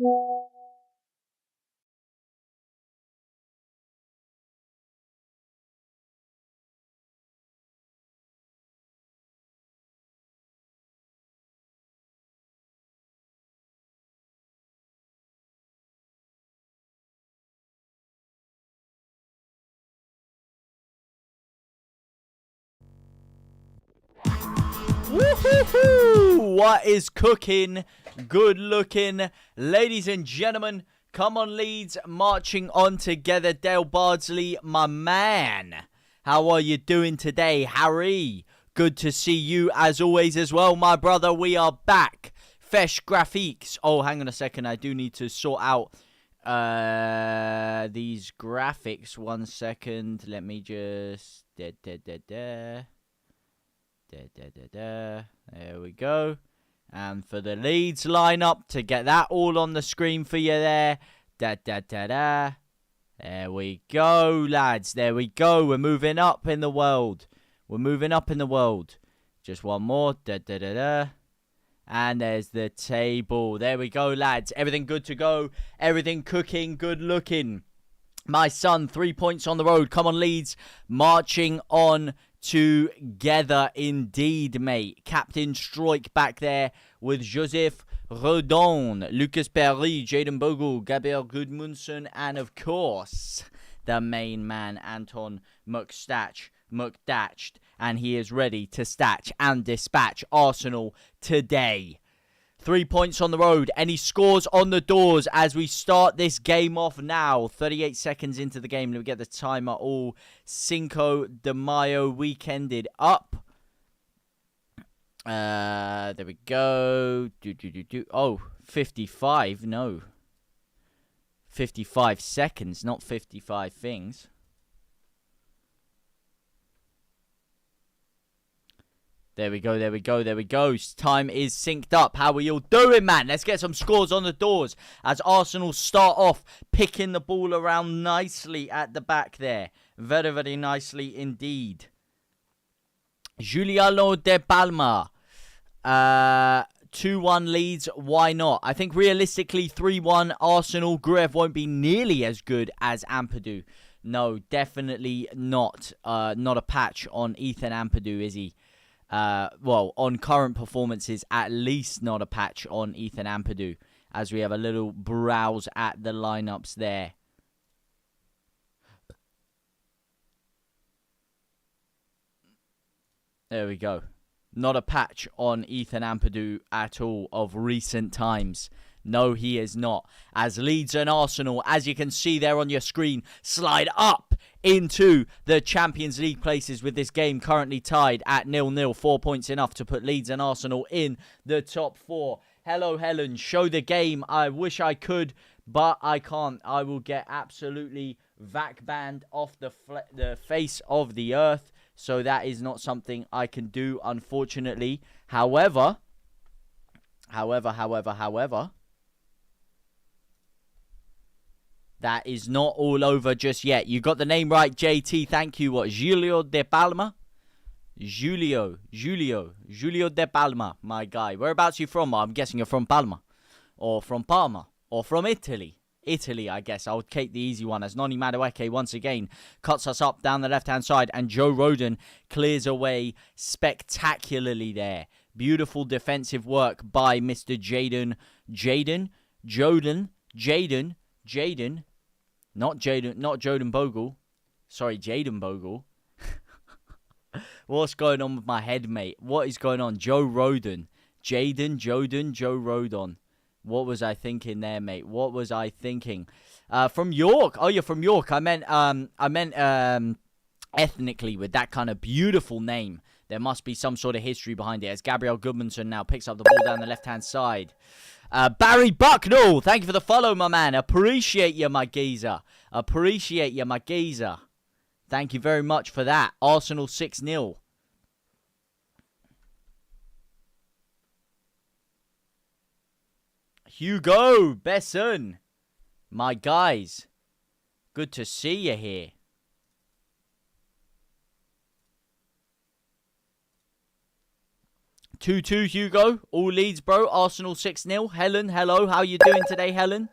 Woohoo! What is cooking? Good looking. Ladies and gentlemen, come on Leeds, marching on together. Dale Bardsley, my man. How are you doing today, Harry? Good to see you as always as well, my brother. We are back. Fesh graphics. Oh, hang on a second. I do need to sort out these graphics. 1 second. Let me just... There we go. And for the Leeds lineup, to get that all on the screen for you there. There we go, lads. There we go. We're moving up in the world. We're moving up in the world. Just one more. And there's the table. There we go, lads. Everything good to go. Everything cooking. Good looking. My son, 3 points on the road. Come on, Leeds. Marching on together indeed, mate. Captain Stroik back there with Joseph Rodon, Lucas Perry, Jaden Bogle, Gabriel Gudmundsson, and of course, the main man, Anton McDatched. And he is ready to statch and dispatch Arsenal today. 3 points on the road. Any scores on the doors as we start this game off now? 38 seconds into the game. Let me get the timer all Cinco de Mayo weekended up. There we go. Oh, 55. No. 55 seconds, not 55 things. There we go. Time is synced up. How are you all doing, man? Let's get some scores on the doors as Arsenal start off picking the ball around nicely at the back there. Very, very nicely indeed. Giuliano De Palma. 2-1 Leeds. Why not? I think realistically 3-1 Arsenal. Gruev won't be nearly as good as Ampadu. No, definitely not. Not a patch on Ethan Ampadu, is he? Well, on current performances, at least not a patch on Ethan Ampadu, as we have a little browse at the lineups there. There we go. Not a patch on Ethan Ampadu at all of recent times. No, he is not. As Leeds and Arsenal, as you can see there on your screen, slide up into the Champions League places with this game currently tied at 0-0. 4 points enough to put Leeds and Arsenal in the top four. Hello, Helen. Show the game. I wish I could, but I can't. I will get absolutely vac banned off the face of the earth. So that is not something I can do, unfortunately. However, that is not all over just yet. You got the name right, JT. Thank you. What? Julio De Palma? Julio De Palma, my guy. Whereabouts are you from? I'm guessing you're from Palma. Or from Parma. Or from Italy. Italy, I guess. I would take the easy one as Noni Madueke once again cuts us up down the left-hand side. And Joe Rodon clears away spectacularly there. Beautiful defensive work by Mr. Jaden. Not Joden Bogle. Sorry, Jaden Bogle. What's going on with my head, mate? What is going on? Joe Rodon. Joe Rodon. What was I thinking there, mate? What was I thinking? From York. Oh, you're from York. I meant ethnically with that kind of beautiful name. There must be some sort of history behind it. As Gabriel Gudmundsson now picks up the ball down the left-hand side. Barry Bucknell, thank you for the follow, my man. Appreciate you, my geezer. Thank you very much for that. Arsenal 6-0. Hugo Besson, my guys. Good to see you here. 2-2, Hugo. All Leeds, bro. Arsenal 6-0. Helen, hello. How you doing today, Helen?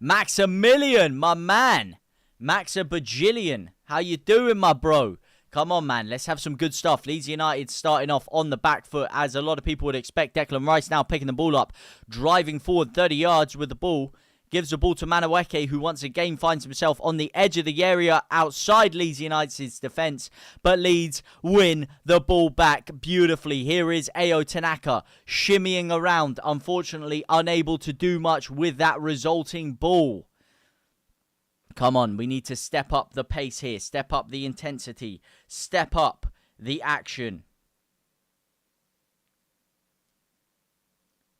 Maximilian, my man. Maxa Bajillion. How you doing, my bro? Come on, man. Let's have some good stuff. Leeds United starting off on the back foot, as a lot of people would expect. Declan Rice now picking the ball up, driving forward 30 yards with the ball. Gives the ball to Manueke, who once again finds himself on the edge of the area outside Leeds United's defence. But Leeds win the ball back beautifully. Here is Ao Tanaka shimmying around, unfortunately unable to do much with that resulting ball. Come on, we need to step up the pace here. Step up the intensity. Step up the action.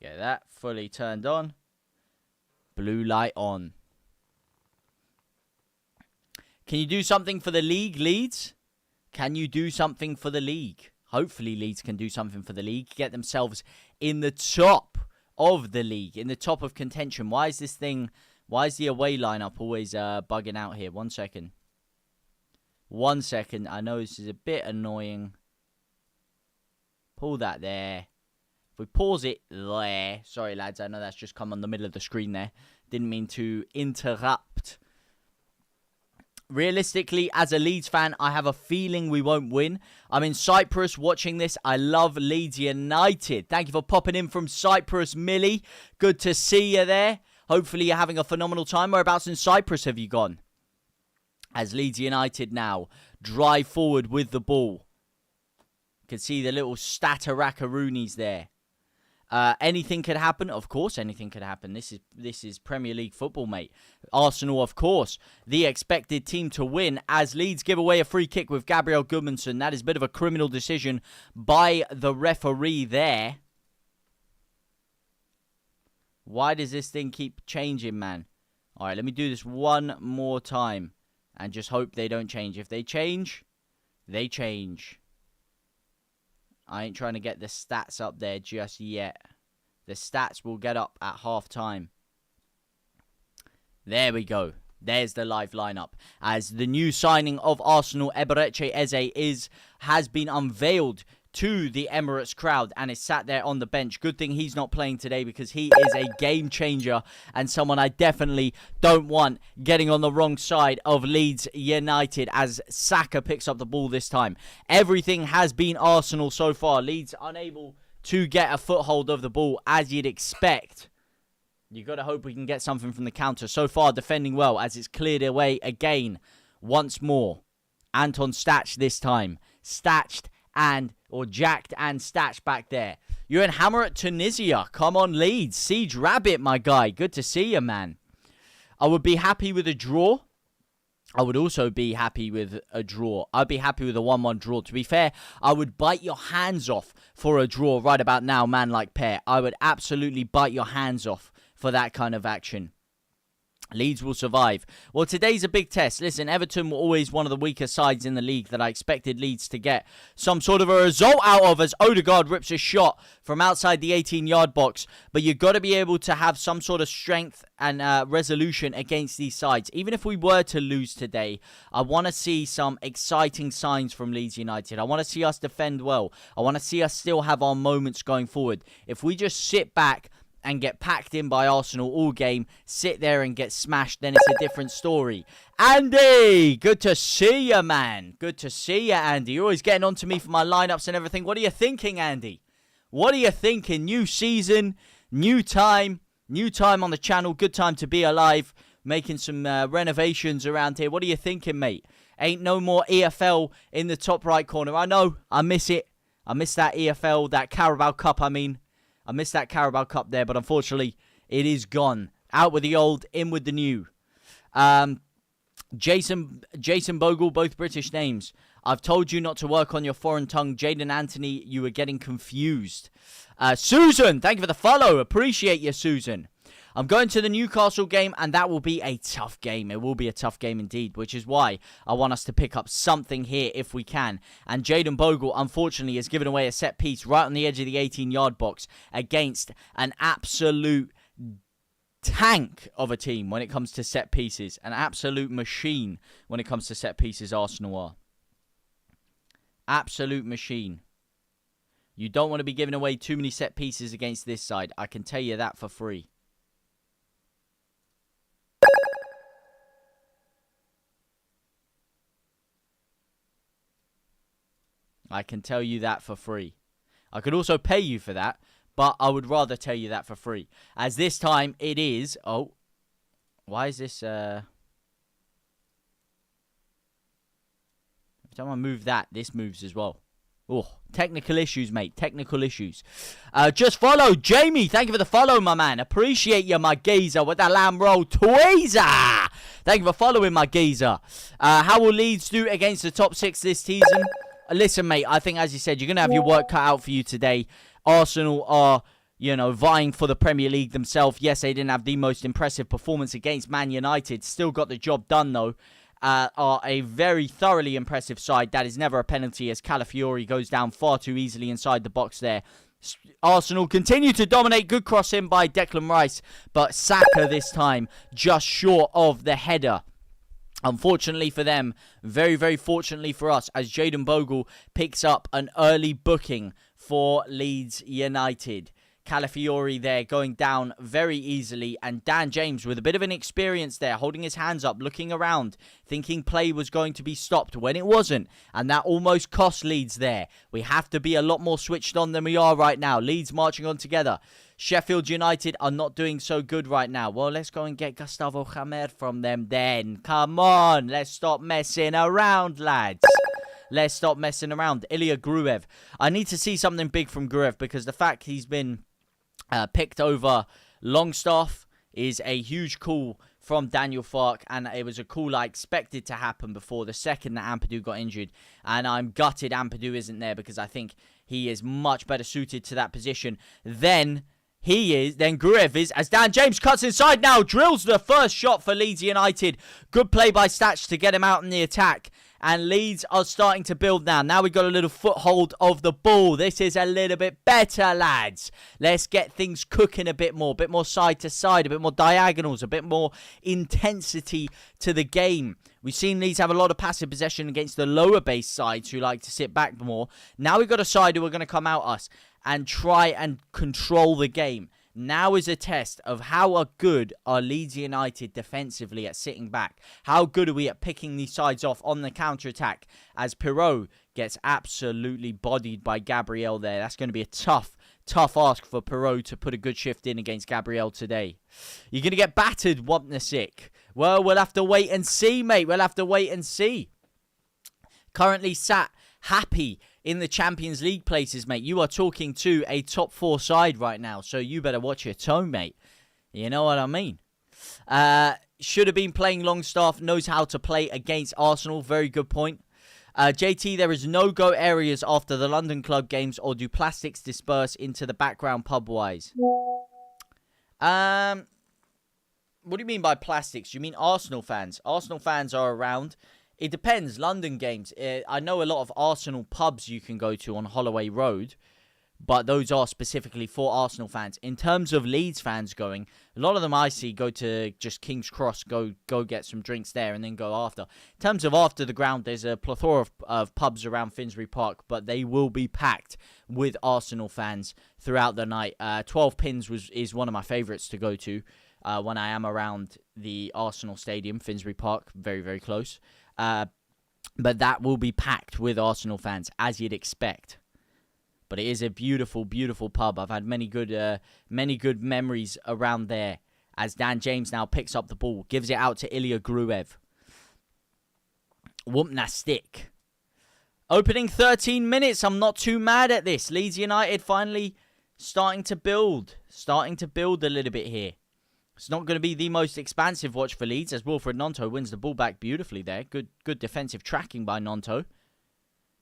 Get that fully turned on. Blue light on. Can you do something for the league, Leeds? Can you do something for the league? Hopefully Leeds can do something for the league. Get themselves in the top of the league. In the top of contention. Why is the away lineup always bugging out here? 1 second. 1 second. I know this is a bit annoying. Pull that there. If we pause it there. Sorry, lads. I know that's just come on the middle of the screen there. Didn't mean to interrupt. Realistically, as a Leeds fan, I have a feeling we won't win. I'm in Cyprus watching this. I love Leeds United. Thank you for popping in from Cyprus, Millie. Good to see you there. Hopefully you're having a phenomenal time. Whereabouts in Cyprus have you gone? As Leeds United now drive forward with the ball. You can see the little Statarakaroonies there. Anything could happen. Of course, anything could happen. This is Premier League football, mate. Arsenal, of course, the expected team to win, as Leeds give away a free kick with Gabriel Gudmundsson. That is a bit of a criminal decision by the referee there. Why does this thing keep changing, man? All right, let me do this one more time and just hope they don't change. If they change, they change. I ain't trying to get the stats up there just yet. The stats will get up at half time. There we go. There's the live lineup. As the new signing of Arsenal, Eberechi Eze, has been unveiled to the Emirates crowd and is sat there on the bench. Good thing he's not playing today, because he is a game changer and someone I definitely don't want getting on the wrong side of Leeds United, as Saka picks up the ball this time. Everything has been Arsenal so far. Leeds unable to get a foothold of the ball, as you'd expect. You got to hope we can get something from the counter. So far, defending well, as it's cleared away again once more. Anton Stach this time. Jacked and Statch back there. You're in Hammer at Tunisia. Come on, Leeds. Siege Rabbit, my guy. Good to see you, man. I would be happy with a draw. I would also be happy with a draw. I'd be happy with a 1-1 draw. To be fair, I would bite your hands off for a draw right about now, man like Pear. I would absolutely bite your hands off for that kind of action. Leeds will survive. Well, today's a big test. Listen, Everton were always one of the weaker sides in the league that I expected Leeds to get some sort of a result out of, as Odegaard rips a shot from outside the 18-yard box. But you've got to be able to have some sort of strength and resolution against these sides. Even if we were to lose today, I want to see some exciting signs from Leeds United. I want to see us defend well. I want to see us still have our moments going forward. If we just sit back and get packed in by Arsenal all game, sit there and get smashed, then it's a different story. Andy, good to see you, man. Good to see you, Andy. You're always getting on to me for my lineups and everything. What are you thinking, Andy? What are you thinking? New season, new time on the channel. Good time to be alive. Making some renovations around here. What are you thinking, mate? Ain't no more EFL in the top right corner. I know. I miss it. I miss that EFL, that Carabao Cup, I mean. I missed that Carabao Cup there, but unfortunately, it is gone. Out with the old, in with the new. Jason Bogle, both British names. I've told you not to work on your foreign tongue. Jaden Anthony, you were getting confused. Susan, thank you for the follow. Appreciate you, Susan. I'm going to the Newcastle game, and that will be a tough game. It will be a tough game indeed, which is why I want us to pick up something here if we can. And Jaden Bogle, unfortunately, has given away a set piece right on the edge of the 18-yard box against an absolute tank of a team when it comes to set pieces. An absolute machine when it comes to set pieces, Arsenal are. Absolute machine. You don't want to be giving away too many set pieces against this side. I can tell you that for free. I can tell you that for free. I could also pay you for that, but I would rather tell you that for free. As this time it is... Oh, why is this... Every time I move that, this moves as well. Oh, technical issues, mate. Technical issues. Just follow Jamie. Thank you for the follow, my man. Appreciate you, my geezer, with that lamb roll tweezer. Thank you for following, my geezer. How will Leeds do against the top 6 this season? Listen, mate, I think, as you said, you're going to have your work cut out for you today. Arsenal are, you know, vying for the Premier League themselves. Yes, they didn't have the most impressive performance against Man United. Still got the job done, though. Are a very thoroughly impressive side. That is never a penalty, as Calafiori goes down far too easily inside the box there. Arsenal continue to dominate. Good cross in by Declan Rice, but Saka this time just short of the header. Unfortunately for them, very, very fortunately for us, as Jayden Bogle picks up an early booking for Leeds United. Calafiori there going down very easily, and Dan James with a bit of an experience there, holding his hands up, looking around, thinking play was going to be stopped when it wasn't, and that almost cost Leeds there. We have to be a lot more switched on than we are right now. Leeds marching on together. Sheffield United are not doing so good right now. Well, let's go and get Gustavo Hamer from them then. Come on, let's stop messing around, lads. Let's stop messing around. Ilya Gruev. I need to see something big from Gruev, because the fact he's been picked over Longstaff is a huge call from Daniel Farke, and it was a call I expected to happen before the second that Ampadu got injured, and I'm gutted Ampadu isn't there, because I think he is much better suited to that position than Gruev is, as Dan James cuts inside now, drills the first shot for Leeds United. Good play by Statch to get him out in the attack. And Leeds are starting to build now. Now we've got a little foothold of the ball. This is a little bit better, lads. Let's get things cooking a bit more side to side, a bit more diagonals, a bit more intensity to the game. We've seen Leeds have a lot of passive possession against the lower base sides who like to sit back more. Now we've got a side who are going to come out us and try and control the game. Now is a test of how good are Leeds United defensively at sitting back. How good are we at picking these sides off on the counter-attack, as Pirot gets absolutely bodied by Gabriel there. That's going to be a tough ask for Pirot to put a good shift in against Gabriel today. You're going to get battered, Wapnasik. Well, we'll have to wait and see, mate. We'll have to wait and see. Currently sat happy in the Champions League places, mate. You are talking to a top 4 side right now, so you better watch your tone, mate. You know what I mean? Should have been playing Longstaff, knows how to play against Arsenal. Very good point. JT, there is no-go areas after the London club games, or do plastics disperse into the background pub-wise? What do you mean by plastics? You mean Arsenal fans? Arsenal fans are around. It depends. London games. I know a lot of Arsenal pubs you can go to on Holloway Road, but those are specifically for Arsenal fans. In terms of Leeds fans going, a lot of them I see go to just King's Cross, go get some drinks there and then go after. In terms of after the ground, there's a plethora of pubs around Finsbury Park, but they will be packed with Arsenal fans throughout the night. 12 Pins is one of my favourites to go to when I am around the Arsenal Stadium, Finsbury Park, very, very close. But that will be packed with Arsenal fans, as you'd expect. But it is a beautiful, beautiful pub. I've had many good memories around there. As Dan James now picks up the ball, gives it out to Ilya Gruev. Wumpnastic. Opening 13 minutes. I'm not too mad at this. Leeds United finally starting to build a little bit here. It's not going to be the most expansive watch for Leeds, as Wilfred Gnonto wins the ball back beautifully there. Good defensive tracking by Gnonto.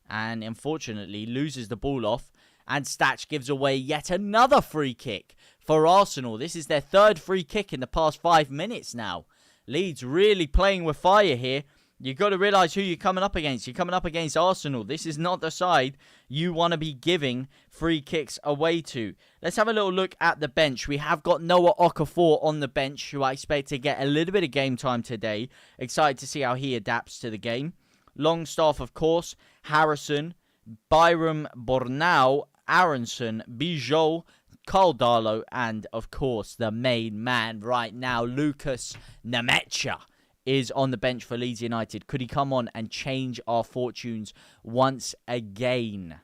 And unfortunately loses the ball off. And Statch gives away yet another free kick for Arsenal. This is their third free kick in the past 5 minutes now. Leeds really playing with fire here. You've got to realise who you're coming up against. You're coming up against Arsenal. This is not the side you want to be giving free kicks away to. Let's have a little look at the bench. We have got Noah Okafor on the bench, who I expect to get a little bit of game time today. Excited to see how he adapts to the game. Longstaff, of course. Harrison. Byram Bornau. Aronson, Bijol, Carl Darlow, and, of course, the main man right now, Lucas Nemecha, is on the bench for Leeds United. Could he come on and change our fortunes once again?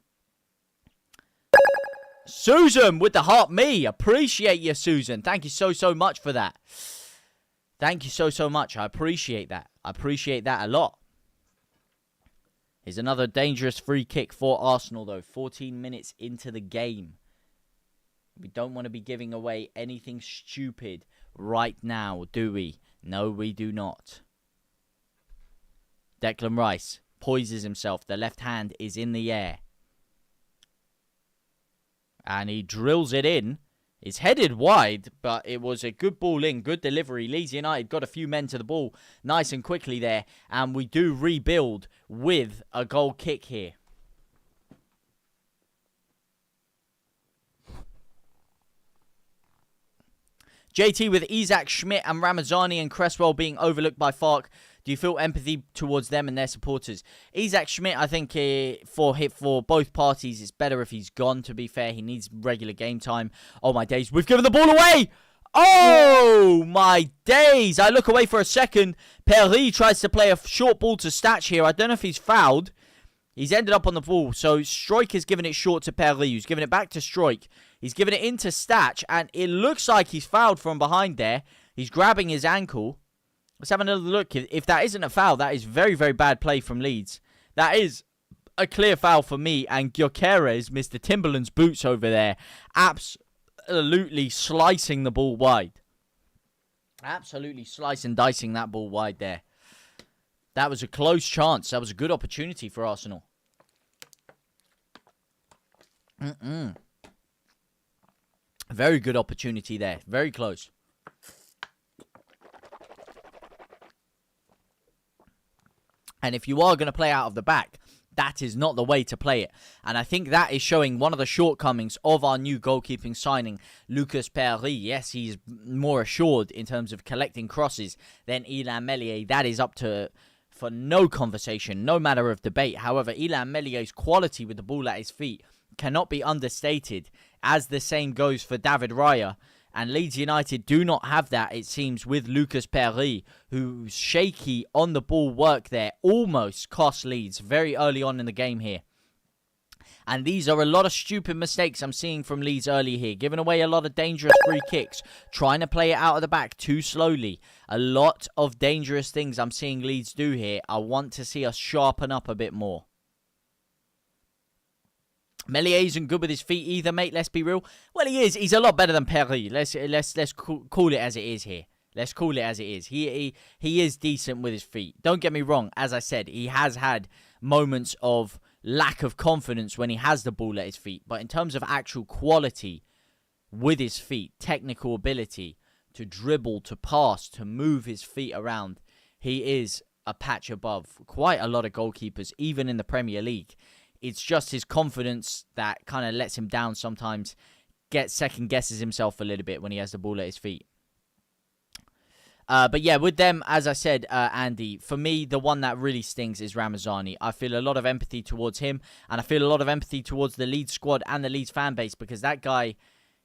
Susan with the heart me. Appreciate you, Susan. Thank you so much for that. Thank you so much. I appreciate that. I appreciate that a lot. Here's another dangerous free kick for Arsenal, though. 14 minutes into the game. We don't want to be giving away anything stupid right now, do we? No, we do not. Declan Rice poises himself. The left hand is in the air. And he drills it in. It's headed wide, but it was a good ball in. Good delivery. Leeds United got a few men to the ball nice and quickly there. And we do rebuild with a goal kick here. JT with Isaac, Schmidt and Ramazani and Cresswell being overlooked by Fark. Do you feel empathy towards them and their supporters? Isaac Schmidt, I think for both parties, it's better if he's gone, to be fair. He needs regular game time. Oh, my days. We've given the ball away. Oh, my days. I look away for a second. Perry tries to play a short ball to Statch here. I don't know if he's fouled. He's ended up on the ball. So Stroik has given it short to Perry, who's given it back to Stroik. He's given it into Statch, and it looks like he's fouled from behind there. He's grabbing his ankle. Let's have another look. If that isn't a foul, that is very, very bad play from Leeds. That is a clear foul for me. And Gyökeres, Mr. Timberland's boots over there, absolutely slicing the ball wide. Absolutely slice and dicing that ball wide there. That was a close chance. That was a good opportunity for Arsenal. Very good opportunity there. Very close. And if you are going to play out of the back, that is not the way to play it. And I think that is showing one of the shortcomings of our new goalkeeping signing, Lucas Perry. Yes, he's more assured in terms of collecting crosses than Illan Meslier. That is up for no conversation, no matter of debate. However, Illan Meslier's quality with the ball at his feet cannot be understated, as the same goes for David Raya. And Leeds United do not have that, it seems, with Lucas Perry, whose shaky on-the-ball work there almost cost Leeds very early on in the game here. And these are a lot of stupid mistakes I'm seeing from Leeds early here. Giving away a lot of dangerous free kicks. Trying to play it out of the back too slowly. A lot of dangerous things I'm seeing Leeds do here. I want to see us sharpen up a bit more. Meslier isn't good with his feet either, mate. Let's be real. Well, he is. He's a lot better than Perry. Let's call it as it is here. Let's call it as it is. He is decent with his feet. Don't get me wrong. As I said, he has had moments of lack of confidence when he has the ball at his feet. But in terms of actual quality with his feet, technical ability to dribble, to pass, to move his feet around, he is a patch above quite a lot of goalkeepers, even in the Premier League. It's just his confidence that kind of lets him down sometimes. Second guesses himself a little bit when he has the ball at his feet. But yeah, with them, as I said, Andy, for me, the one that really stings is Ramazani. I feel a lot of empathy towards him, and I feel a lot of empathy towards the Leeds squad and the Leeds fan base, because that guy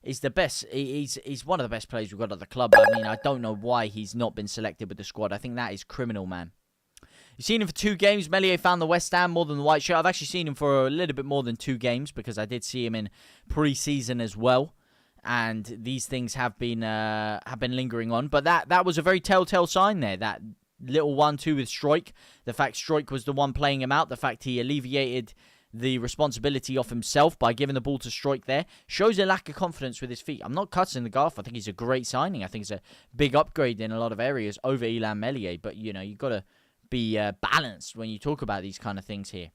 is the best. He's one of the best players we've got at the club. I mean, I don't know why he's not been selected with the squad. I think that is criminal, man. You've seen him for 2 games. Meslier found the West Ham more than the white shirt. I've actually seen him for a little bit more than 2 games, because I did see him in pre-season as well. And these things have been lingering on. But that was a very telltale sign there. That little 1-2 with Stroik. The fact Stroik was the one playing him out. The fact he alleviated the responsibility off himself by giving the ball to Stroik there. Shows a lack of confidence with his feet. I'm not cutting the Garth. I think he's a great signing. I think it's a big upgrade in a lot of areas over Illan Meslier. But, you know, you've got to be balanced when you talk about these kind of things here.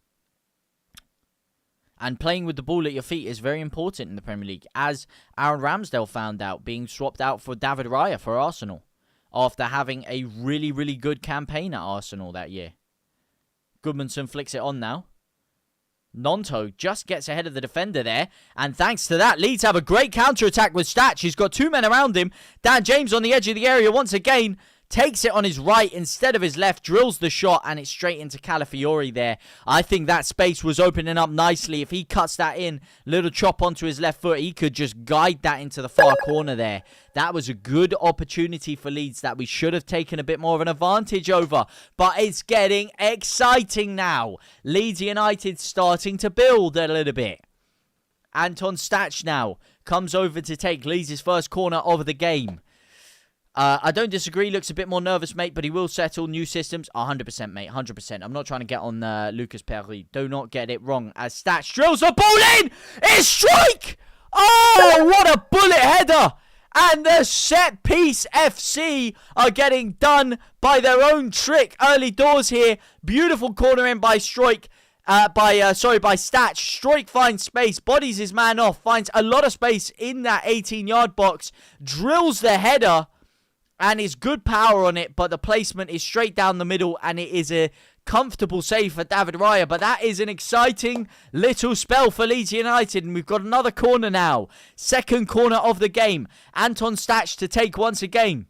And playing with the ball at your feet is very important in the Premier League, as Aaron Ramsdale found out, being swapped out for David Raya for Arsenal after having a really, really good campaign at Arsenal that year. Goodmanson flicks it on now. Nonto just gets ahead of the defender there, and thanks to that, Leeds have a great counter-attack with Statch. He's got 2 men around him. Dan James on the edge of the area once again. takes it on his right instead of his left, drills the shot, and it's straight into Calafiori there. I think that space was opening up nicely. If he cuts that in, little chop onto his left foot, he could just guide that into the far corner there. That was a good opportunity for Leeds that we should have taken a bit more of an advantage over. But it's getting exciting now. Leeds United starting to build a little bit. Anton Stach now comes over to take Leeds' first corner of the game. I don't disagree. Looks a bit more nervous, mate, but he will settle. New systems, 100%, mate, 100%. I'm not trying to get on Lucas Perry. Do not get it wrong. As Stats drills the ball in, it's strike! Oh, what a bullet header! And the set piece FC are getting done by their own trick early doors here. Beautiful corner in by Stroik. By Stach. Stroik finds space, bodies his man off, finds a lot of space in that 18-yard box, drills the header. And it's good power on it, but the placement is straight down the middle, and it is a comfortable save for David Raya. But that is an exciting little spell for Leeds United, and we've got another corner now. Second corner of the game. Anton Stach to take once again.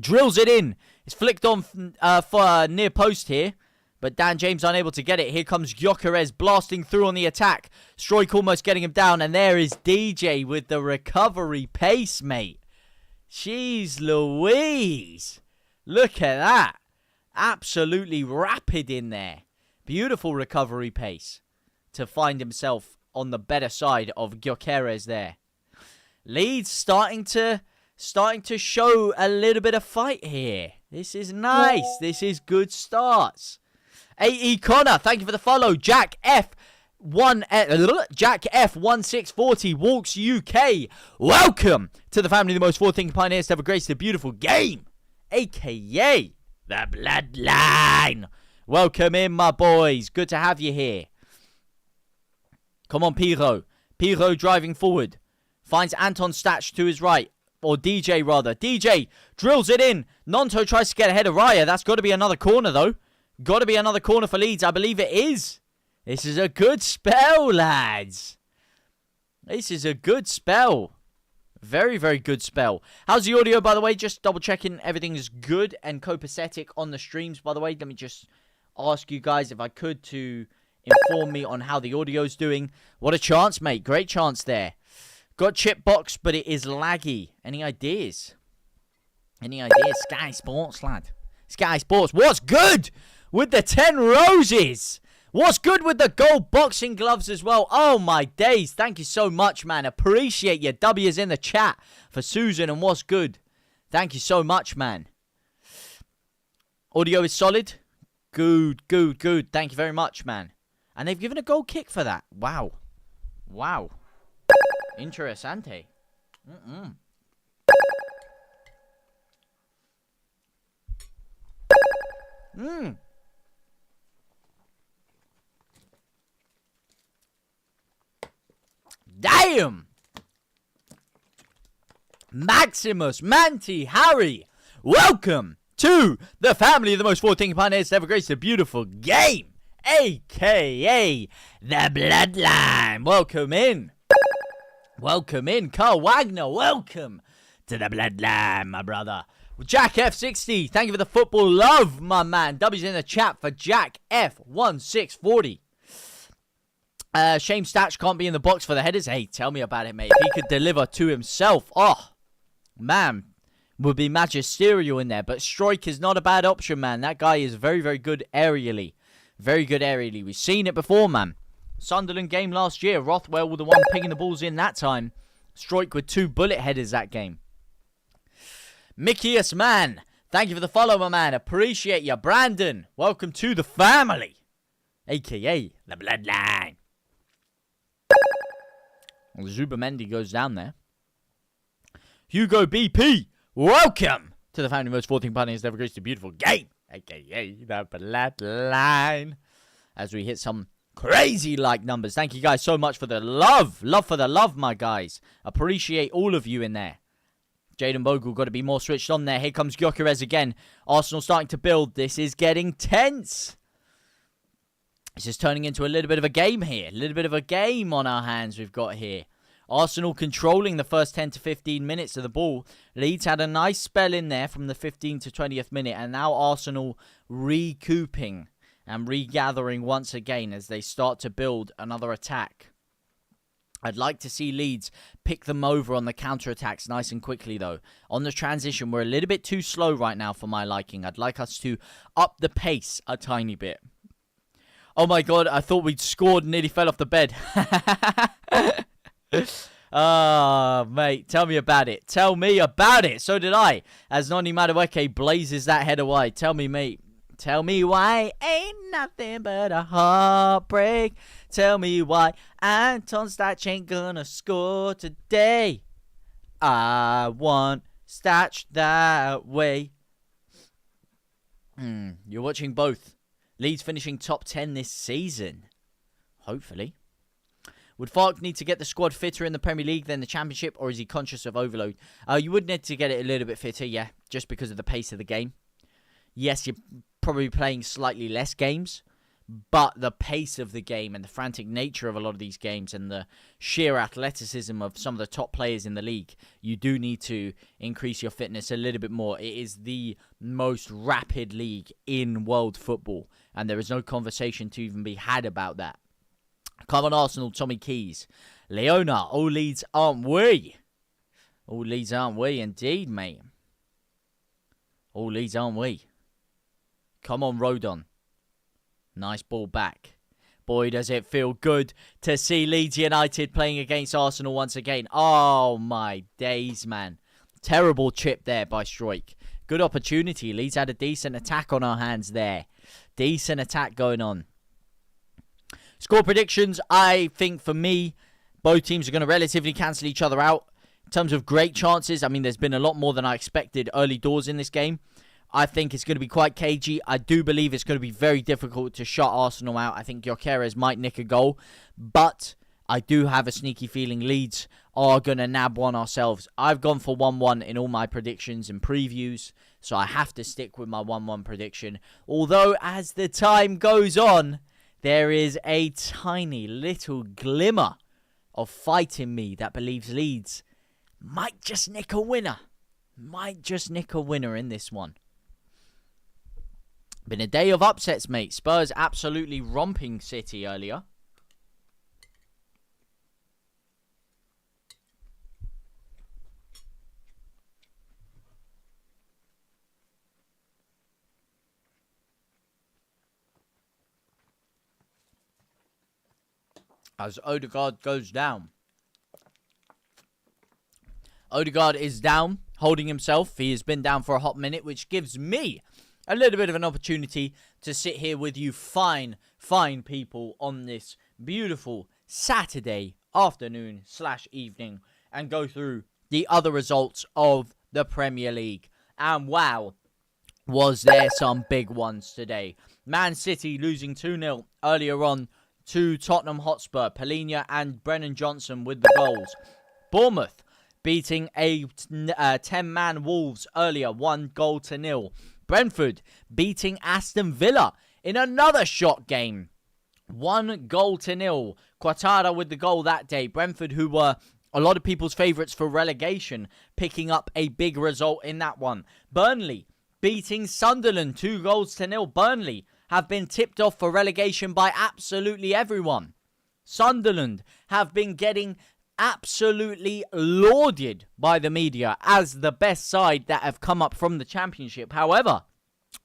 Drills it in. It's flicked on for near post here, but Dan James unable to get it. Here comes Gyökeres blasting through on the attack. Stroik almost getting him down, and there is DJ with the recovery pace, mate. Jeez Louise. Look at that. Absolutely rapid in there. Beautiful recovery pace to find himself on the better side of Gyökeres there. Leeds starting to show a little bit of fight here. This is nice. This is good starts. A.E. Connor, thank you for the follow. Jack F1640 Walks UK. Welcome to the family of the most forward-thinking pioneers to ever grace the beautiful game, aka the Bloodline. Welcome in, my boys. Good to have you here. Come on, Piro. Piro driving forward. Finds Anton Stach to his right. Or DJ, rather. DJ drills it in. Nonto tries to get ahead of Raya. That's got to be another corner, though. Got to be another corner for Leeds. I believe it is. This is a good spell, lads. This is a good spell. Very, very good spell. How's the audio, by the way? Just double checking everything is good and copacetic on the streams, by the way. Let me just ask you guys if I could to inform me on how the audio's doing. What a chance, mate. Great chance there. Got chip box, but it is laggy. Any ideas? Any ideas? Sky Sports, lad. Sky Sports. What's good with the 10 roses? What's good with the gold boxing gloves as well? Oh, my days. Thank you so much, man. Appreciate your W's in the chat for Susan and what's good. Thank you so much, man. Audio is solid. Good, good, good. Thank you very much, man. And they've given a goal kick for that. Wow. Wow. Interessante. Damn! Maximus, Manti, Harry, welcome to the family of the most forward-thinking pioneers to ever grace the beautiful game, a.k.a. the Bloodline. Welcome in. Welcome in. Carl Wagner, welcome to the Bloodline, my brother. Jack F60, thank you for the football love, my man. W's in the chat for Jack F1640. Shame Stach can't be in the box for the headers. Hey, tell me about it, mate. If he could deliver to himself, oh, man, would be magisterial in there. But Stroik is not a bad option, man. That guy is very, very good aerially. Very good aerially. We've seen it before, man. Sunderland game last year. Rothwell was the one picking the balls in that time. Stroik with 2 bullet headers that game. Mickeyus, man. Thank you for the follow, my man. Appreciate you. Brandon, welcome to the family. A.K.A. the Bloodline. Zubamendi goes down there. Hugo BP, welcome to the family of the most 14 pioneers that ever graced a beautiful game, aka the Bloodline. As we hit some crazy like numbers. Thank you guys so much for the love. Love for the love, my guys. Appreciate all of you in there. Jaden Bogle got to be more switched on there. Here comes Gyökeres again. Arsenal starting to build. This is getting tense. This is turning into a little bit of a game here. A little bit of a game on our hands we've got here. Arsenal controlling the first 10 to 15 minutes of the ball. Leeds had a nice spell in there from the 15th to 20th minute, and now Arsenal recouping and regathering once again as they start to build another attack. I'd like to see Leeds pick them over on the counter-attacks nice and quickly, though. On the transition, we're a little bit too slow right now for my liking. I'd like us to up the pace a tiny bit. Oh my god, I thought we'd scored and nearly fell off the bed. Ah, mate, tell me about it. Tell me about it. So did I. As Noni Madueke blazes that header wide. Tell me, mate. Tell me why ain't nothing but a heartbreak. Tell me why Anton Stach ain't gonna score today. I want Stach that way. You're watching both. Leeds finishing top 10 this season. Hopefully. Would Farke need to get the squad fitter in the Premier League than the Championship, or is he conscious of overload? You would need to get it a little bit fitter, yeah, just because of the pace of the game. Yes, you're probably playing slightly less games, but the pace of the game and the frantic nature of a lot of these games and the sheer athleticism of some of the top players in the league, you do need to increase your fitness a little bit more. It is the most rapid league in world football, and there is no conversation to even be had about that. Come on, Arsenal, Tommy Keys. Leona, all Leeds aren't we? All Leeds aren't we, indeed, mate. All Leeds aren't we? Come on, Rodon. Nice ball back. Boy, does it feel good to see Leeds United playing against Arsenal once again. Oh, my days, man. Terrible chip there by Struijk. Good opportunity. Leeds had a decent attack on our hands there. Decent attack going on. Score predictions, I think for me, both teams are going to relatively cancel each other out. In terms of great chances, I mean, there's been a lot more than I expected early doors in this game. I think it's going to be quite cagey. I do believe it's going to be very difficult to shut Arsenal out. I think Gyökeres might nick a goal. But I do have a sneaky feeling Leeds are going to nab one ourselves. I've gone for 1-1 in all my predictions and previews. So I have to stick with my 1-1 prediction. Although, as the time goes on, there is a tiny little glimmer of fight in me that believes Leeds might just nick a winner. Might just nick a winner in this one. Been a day of upsets, mate. Spurs absolutely romping City earlier. As Odegaard goes down. Odegaard is down, holding himself. He has been down for a hot minute, which gives me a little bit of an opportunity to sit here with you fine people on this beautiful Saturday afternoon / evening and go through the other results of the Premier League. And wow, was there some big ones today. Man City losing 2-0 earlier on to Tottenham Hotspur. Palhinha and Brennan Johnson with the goals. Bournemouth beating a 10-man Wolves earlier, 1-0. Brentford beating Aston Villa in another shot game, 1-0. Ouattara with the goal that day. Brentford, who were a lot of people's favourites for relegation, picking up a big result in that one. Burnley beating Sunderland 2-0. Burnley have been tipped off for relegation by absolutely everyone. Sunderland have been getting absolutely lauded by the media as the best side that have come up from the Championship. However,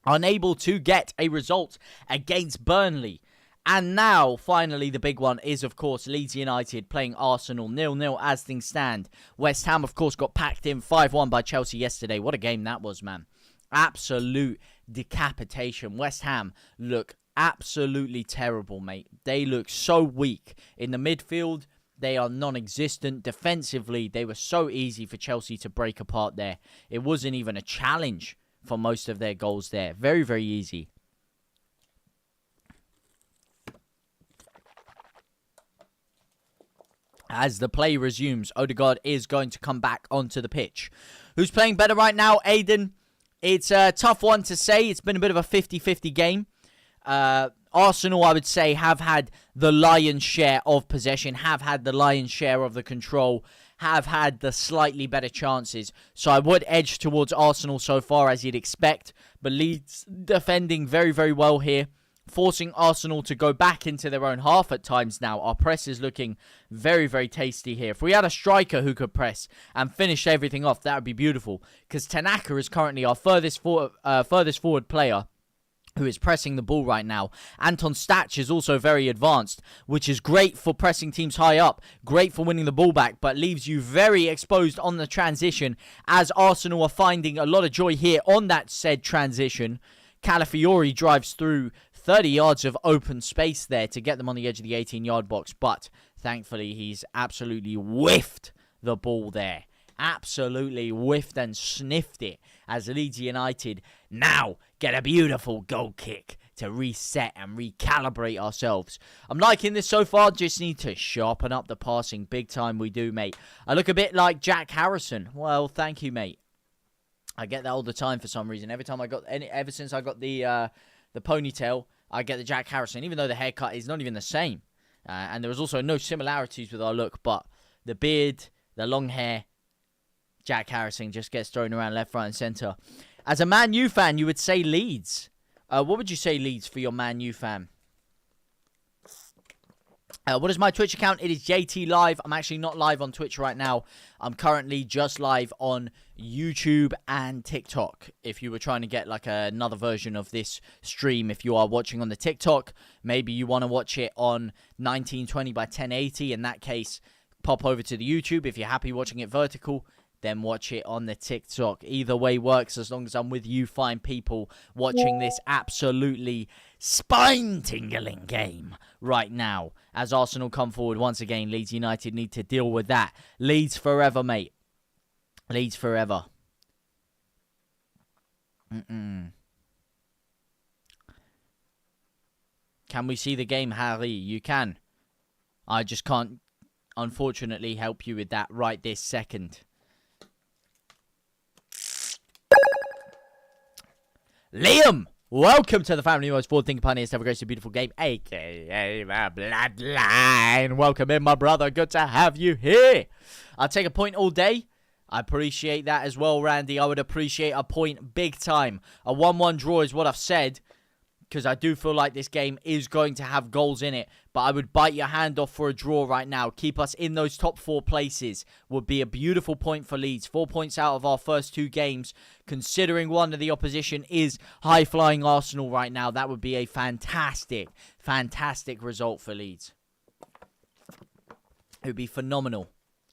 unable to get a result against Burnley. And now, finally, the big one is, of course, Leeds United playing Arsenal 0-0 as things stand. West Ham, of course, got packed in 5-1 by Chelsea yesterday. What a game that was, man. Absolute decapitation. West Ham look absolutely terrible, mate. They look so weak. In the midfield, they are non-existent. Defensively, they were so easy for Chelsea to break apart there. It wasn't even a challenge for most of their goals there. Very, very easy. As the play resumes, Odegaard is going to come back onto the pitch. Who's playing better right now? Aiden. It's a tough one to say. It's been a bit of a 50-50 game. Arsenal, I would say, have had the lion's share of possession, have had the lion's share of the control, have had the slightly better chances. So I would edge towards Arsenal so far, as you'd expect. But Leeds defending very, very well here, forcing Arsenal to go back into their own half at times now. Our press is looking very, very tasty here. If we had a striker who could press and finish everything off, that would be beautiful. Because Tanaka is currently our furthest forward player who is pressing the ball right now. Anton Stach is also very advanced, which is great for pressing teams high up, great for winning the ball back, but leaves you very exposed on the transition, as Arsenal are finding a lot of joy here on that said transition. Calafiori drives through 30 yards of open space there to get them on the edge of the 18-yard box, but thankfully he's absolutely whiffed the ball there. Absolutely whiffed and sniffed it, as Leeds United now get a beautiful goal kick to reset and recalibrate ourselves. I'm liking this so far. Just need to sharpen up the passing. Big time we do, mate. I look a bit like Jack Harrison. Well, thank you, mate. I get that all the time for some reason. Ever since I got the ponytail, I get the Jack Harrison, even though the haircut is not even the same. And there was also no similarities with our look, but the beard, the long hair, Jack Harrison just gets thrown around left, right, and centre. As a Man U fan, you would say Leeds. What would you say Leeds for your Man U fan? What is my Twitch account? It is JTLive. I'm actually not live on Twitch right now. I'm currently just live on YouTube and TikTok. If you were trying to get like another version of this stream, if you are watching on the TikTok, maybe you want to watch it on 1920 by 1080. In that case, pop over to the YouTube. If you're happy watching it vertical, then watch it on the TikTok. Either way works, as long as I'm with you fine people watching this absolutely spine-tingling game right now. As Arsenal come forward once again, Leeds United need to deal with that. Leeds forever, mate. Leeds forever. Can we see the game, Harry? You can. I just can't, unfortunately, help you with that right this second. Liam, welcome to the family most forward-thinking pioneers to have a great, beautiful game, a.k.a. my bloodline. Welcome in, my brother. Good to have you here. I'll take a point all day. I appreciate that as well, Randy. I would appreciate a point big time. A 1-1 draw is what I've said, because I do feel like this game is going to have goals in it. But I would bite your hand off for a draw right now. Keep us in those top 4 places would be a beautiful point for Leeds. 4 points out of our first 2 games. Considering one of the opposition is high-flying Arsenal right now, that would be a fantastic, fantastic result for Leeds. It would be phenomenal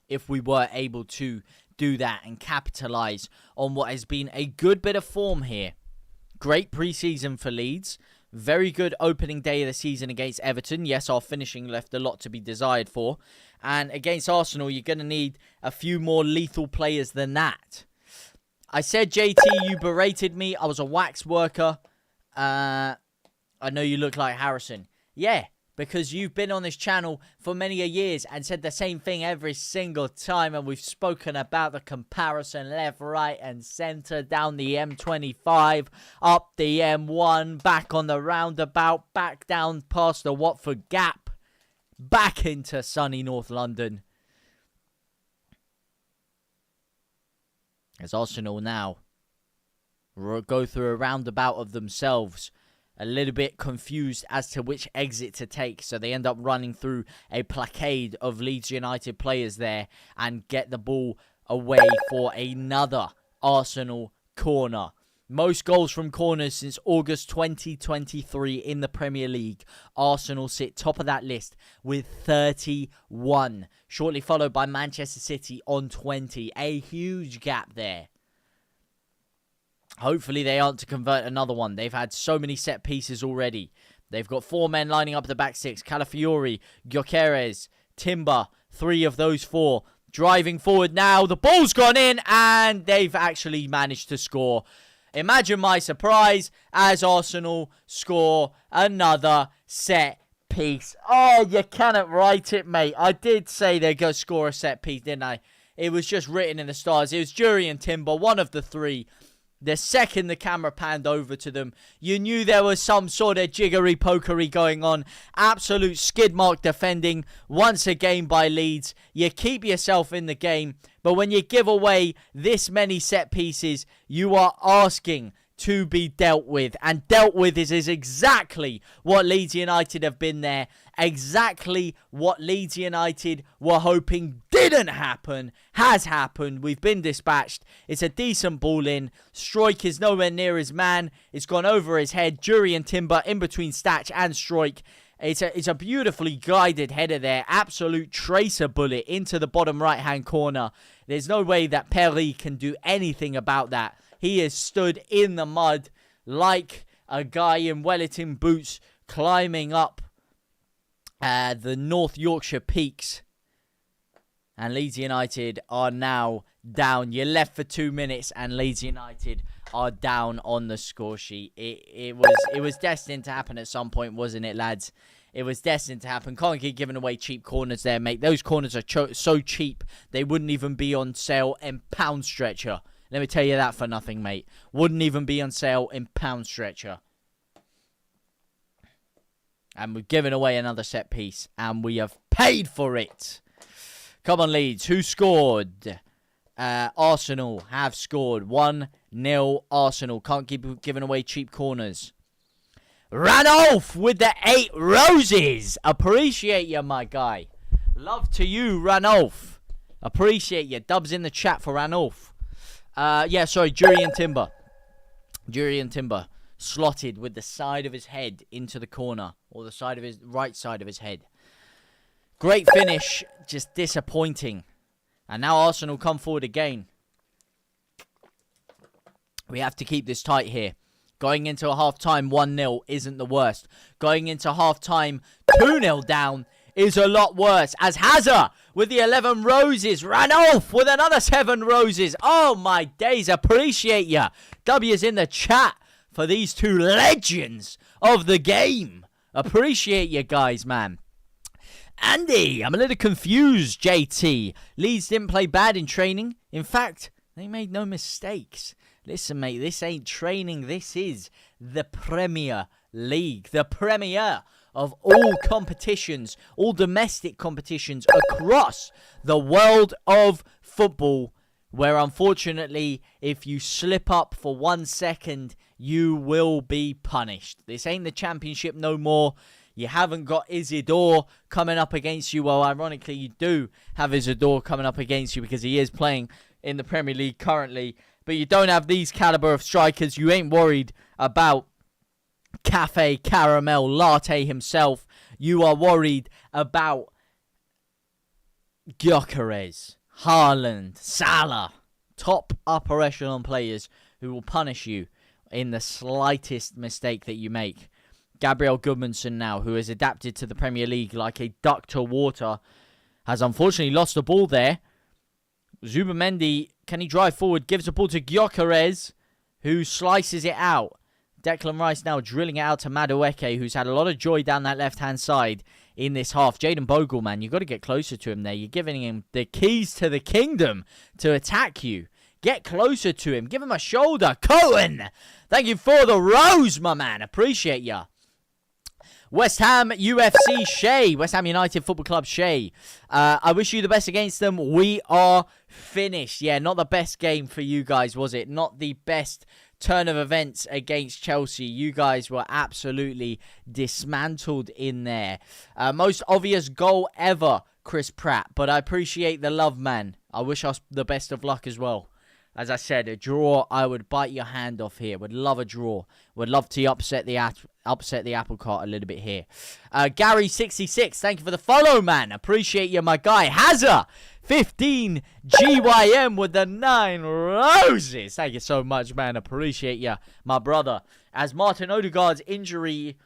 if we were able to do that and capitalise on what has been a good bit of form here. Great pre-season for Leeds. Very good opening day of the season against Everton. Yes, our finishing left a lot to be desired for. And against Arsenal, you're going to need a few more lethal players than that. I said, JT, you berated me. I was a wax worker. I know you look like Harrison. Yeah, because you've been on this channel for many a years and said the same thing every single time. And we've spoken about the comparison left, right, and centre, down the M25, up the M1, back on the roundabout, back down past the Watford Gap, back into sunny North London. As Arsenal now go through a roundabout of themselves, a little bit confused as to which exit to take. So they end up running through a plaquade of Leeds United players there and get the ball away for another Arsenal corner. Most goals from corners since August 2023 in the Premier League. Arsenal sit top of that list with 31. Shortly followed by Manchester City on 20. A huge gap there. Hopefully they aren't to convert another one. They've had so many set pieces already. They've got 4 men lining up at the back 6. Calafiori, Gyökeres, Timber. 3 of those 4 driving forward now. The ball's gone in and they've actually managed to score. Imagine my surprise as Arsenal score another set piece. Oh, you cannot write it, mate. I did say they'd go score a set piece, didn't I? It was just written in the stars. It was Jury and Timber, one of the 3. The second the camera panned over to them, you knew there was some sort of jiggery-pokery going on. Absolute skid mark defending once again by Leeds. You keep yourself in the game, but when you give away this many set pieces, you are asking to be dealt with. And dealt with is exactly what Leeds United have been there. Exactly what Leeds United were hoping didn't happen has happened. We've been dispatched. It's a decent ball in. Stroik is nowhere near his man. It's gone over his head. Jury and Timber in between Statch and Stroik. It's a beautifully guided header there. Absolute tracer bullet into the bottom right-hand corner. There's no way that Perry can do anything about that. He is stood in the mud like a guy in Wellington boots climbing up the North Yorkshire peaks. And Leeds United are now down. You're left for 2 minutes and Leeds United are down on the score sheet. It was destined to happen at some point, wasn't it, lads? It was destined to happen. Can't keep giving away cheap corners there, mate. Those corners are so cheap, they wouldn't even be on sale in Pound Stretcher. Let me tell you that for nothing, mate. Wouldn't even be on sale in Pound Stretcher. And we've given away another set piece. And we have paid for it. Come on, Leeds. Who scored? Arsenal have scored. 1-0 Arsenal. Can't keep giving away cheap corners. Ranulf with the 8 roses. Appreciate you, my guy. Love to you, Ranulf. Appreciate you. Dubs in the chat for Ranulf. Jury and Timber. Jury and Timber. Slotted with the side of his head into the corner. Or the side of his right side of his head. Great finish. Just disappointing. And now Arsenal come forward again. We have to keep this tight here. Going into a half-time 1-0 isn't the worst. Going into half-time 2-0 down is a lot worse. As Hazard with the 11 roses. Ranulf with another 7 roses. Oh, my days. Appreciate ya. W's in the chat for these two legends of the game. Appreciate you guys, man. Andy, I'm a little confused, JT. Leeds didn't play bad in training. In fact, they made no mistakes. Listen, mate, this ain't training. This is the Premier League. The premier of all competitions, all domestic competitions across the world of football, where unfortunately, if you slip up for 1 second, you will be punished. This ain't the Championship no more. You haven't got Isidore coming up against you. Well, ironically, you do have Isidore coming up against you because he is playing in the Premier League currently. But you don't have these caliber of strikers. You ain't worried about Cafe Caramel Latte himself. You are worried about Gyökeres, Haaland, Salah. Top upper echelon players who will punish you in the slightest mistake that you make. Gabriel Goodmanson now, who has adapted to the Premier League like a duck to water, has unfortunately lost the ball there. Zubamendi, can he drive forward? Gives the ball to Gyökeres, who slices it out. Declan Rice now drilling it out to Madueke, who's had a lot of joy down that left-hand side in this half. Jaden Bogle, man, you've got to get closer to him there. You're giving him the keys to the kingdom to attack you. Get closer to him. Give him a shoulder. Cohen, thank you for the rose, my man. Appreciate ya. West Ham UFC Shay. West Ham United Football Club Shay. I wish you the best against them. We are finished. Yeah, not the best game for you guys, was it? Not the best turn of events against Chelsea. You guys were absolutely dismantled in there. Most obvious goal ever, Chris Pratt. But I appreciate the love, man. I wish us the best of luck as well. As I said, a draw, I would bite your hand off here. Would love a draw. Would love to upset the apple cart a little bit here. Gary66, thank you for the follow, man. Appreciate you, my guy. Hazard, 15 GYM with the 9 roses. Thank you so much, man. Appreciate you, my brother. As Martin Odegaard's injury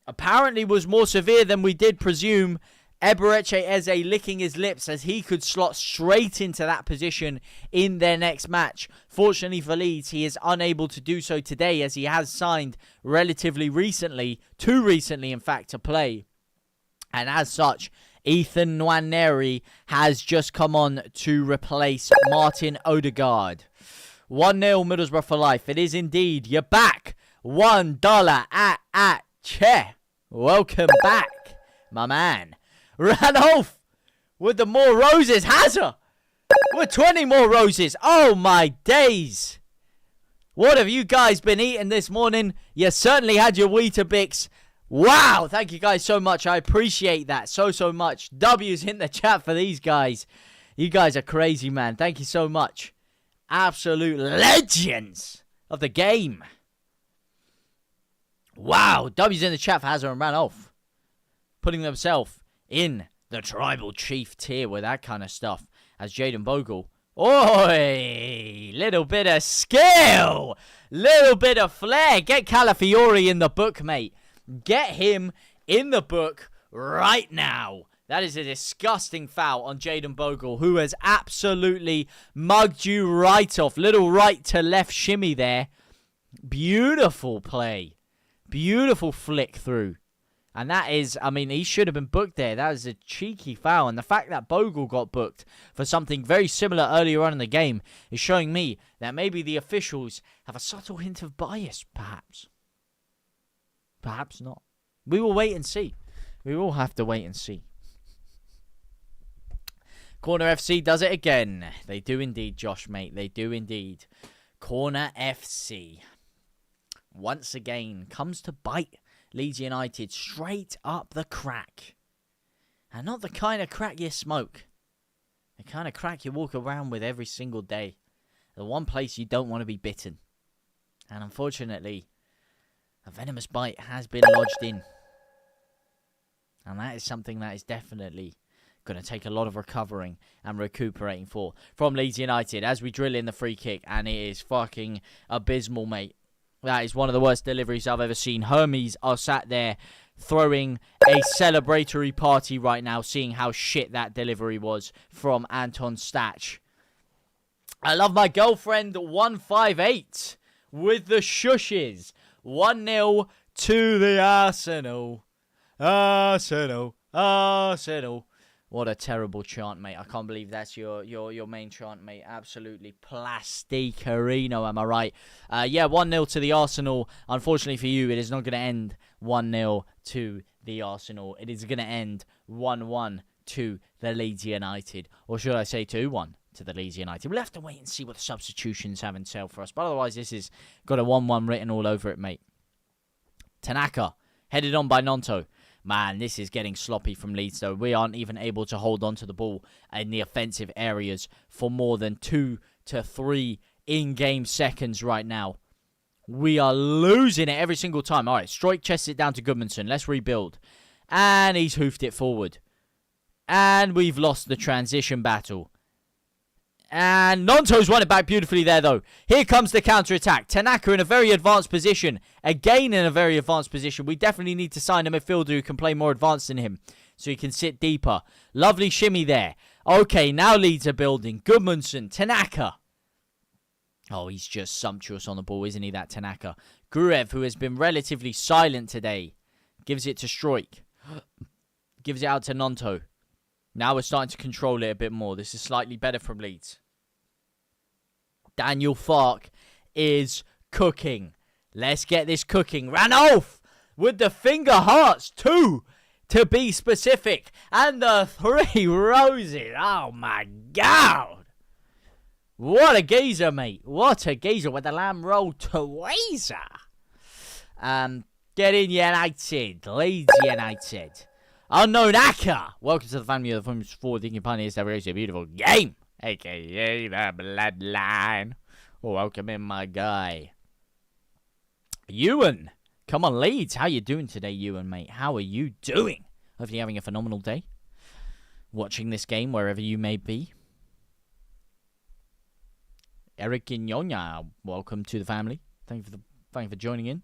apparently was more severe than we did presume, Eberechi Eze licking his lips as he could slot straight into that position in their next match. Fortunately for Leeds, he is unable to do so today as he has signed relatively recently, too recently in fact, to play. And as such, Ethan Nwaneri has just come on to replace Martin Odegaard. 1-0 Middlesbrough for life. It is indeed. You're back. $1 at chair. Welcome back, my man. Ranulf with the more roses. Hazard with 20 more roses. Oh, my days. What have you guys been eating this morning? You certainly had your Weetabix. Wow, thank you guys so much. I appreciate that so much. W's in the chat for these guys. You guys are crazy, man. Thank you so much. Absolute legends of the game. Wow, W's in the chat for Hazard and Ranulf. Putting themselves in the tribal chief tier with that kind of stuff. As Jaden Bogle. Oi! Little bit of skill. Little bit of flair. Get Calafiori in the book, mate. Get him in the book right now. That is a disgusting foul on Jaden Bogle, who has absolutely mugged you right off. Little right to left shimmy there. Beautiful play. Beautiful flick through. And that is, I mean, he should have been booked there. That is a cheeky foul. And the fact that Bogle got booked for something very similar earlier on in the game is showing me that maybe the officials have a subtle hint of bias, perhaps. Perhaps not. We will wait and see. We will have to wait and see. Corner FC does it again. They do indeed, Josh, mate. They do indeed. Corner FC. Once again, comes to bite Leeds United straight up the crack. And not the kind of crack you smoke. The kind of crack you walk around with every single day. The one place you don't want to be bitten. And unfortunately, a venomous bite has been lodged in. And that is something that is definitely going to take a lot of recovering and recuperating for from Leeds United as we drill in the free kick. And it is fucking abysmal, mate. That is one of the worst deliveries I've ever seen. Hermes are sat there throwing a celebratory party right now, seeing how shit that delivery was from Anton Stach. I love my girlfriend 158 with the shushes. 1-0 to the Arsenal. Arsenal. Arsenal. What a terrible chant, mate. I can't believe that's your main chant, mate. Absolutely plasticarino, am I right? Yeah, 1-0 to the Arsenal. Unfortunately for you, it is not going to end 1-0 to the Arsenal. It is going to end 1-1 to the Leeds United. Or should I say 2-1 to the Leeds United? We'll have to wait and see what the substitutions have in sale for us. But otherwise, this has got a 1-1 written all over it, mate. Tanaka, headed on by Nonto. Man, this is getting sloppy from Leeds, though. We aren't even able to hold on to the ball in the offensive areas for more than 2 to 3 in-game seconds right now. We are losing it every single time. All right, Stroik chests it down to Goodmanson. Let's rebuild. And he's hoofed it forward. And we've lost the transition battle. And Nonto's won it back beautifully there, though. Here comes the counter-attack. Tanaka in a very advanced position. Again in a very advanced position. We definitely need to sign a midfielder who can play more advanced than him, so he can sit deeper. Lovely shimmy there. Okay, now Leeds are building. Goodmanson, Tanaka. Oh, he's just sumptuous on the ball, isn't he, that Tanaka? Gruev, who has been relatively silent today, gives it to Stroik. Gives it out to Nonto. Now we're starting to control it a bit more. This is slightly better from Leeds. Daniel Fark is cooking. Let's get this cooking. Ranulf with the finger hearts. 2 to be specific. And the 3 roses. Oh my God. What a geezer, mate. What a geezer with the lamb roll tweezer. Get in United. Leeds United. Unknown Aka. Welcome to the family of the forward thinking pioneers that raise a beautiful game. AKA the Bloodline. Welcome in, my guy. Ewan. Come on, Leeds. How you doing today, Ewan, mate? How are you doing? Hopefully having a phenomenal day. Watching this game wherever you may be. Eric Ignonia. Welcome to the family. Thank you for joining in.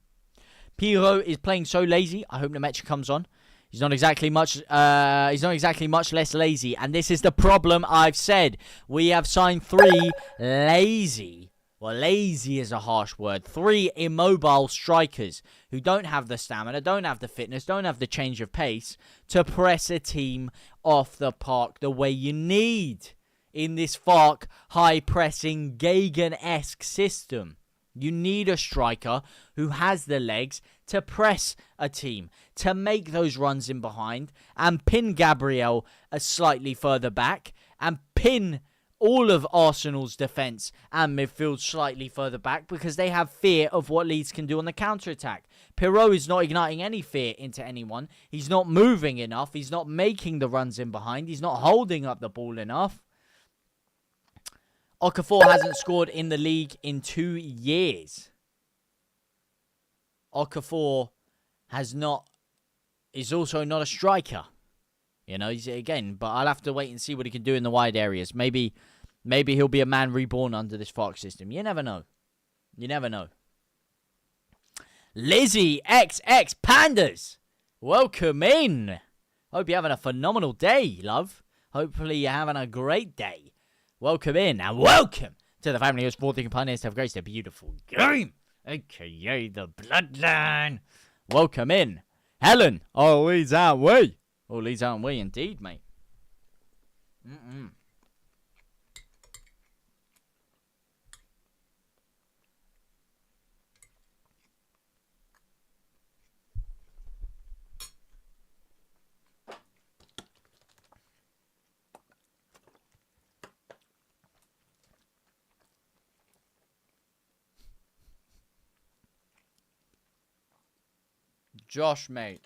Piro is playing so lazy. I hope Nemecha comes on. He's not exactly much less lazy, and this is the problem I've said. We have signed 3 lazy. Well, lazy is a harsh word. 3 immobile strikers who don't have the stamina, don't have the fitness, don't have the change of pace to press a team off the park the way you need in this FARC high-pressing Gegen-esque system. You need a striker who has the legs to press a team, to make those runs in behind, and pin Gabriel slightly further back, and pin all of Arsenal's defence and midfield slightly further back, because they have fear of what Leeds can do on the counter-attack. Pirot is not igniting any fear into anyone. He's not moving enough. He's not making the runs in behind. He's not holding up the ball enough. Okafor hasn't scored in the league in 2 years. Okafor is also not a striker. You know, but I'll have to wait and see what he can do in the wide areas. Maybe he'll be a man reborn under this FARC system. You never know. You never know. Lizzie XX Pandas, welcome in. Hope you're having a phenomenal day, love. Hopefully you're having a great day. Welcome in, and welcome to the family who's 40 companions to have graced a beautiful game, aka the Bloodline. Welcome in. Helen, oh, Leeds aren't we? Oh, Leeds aren't we indeed, mate. Josh, mate.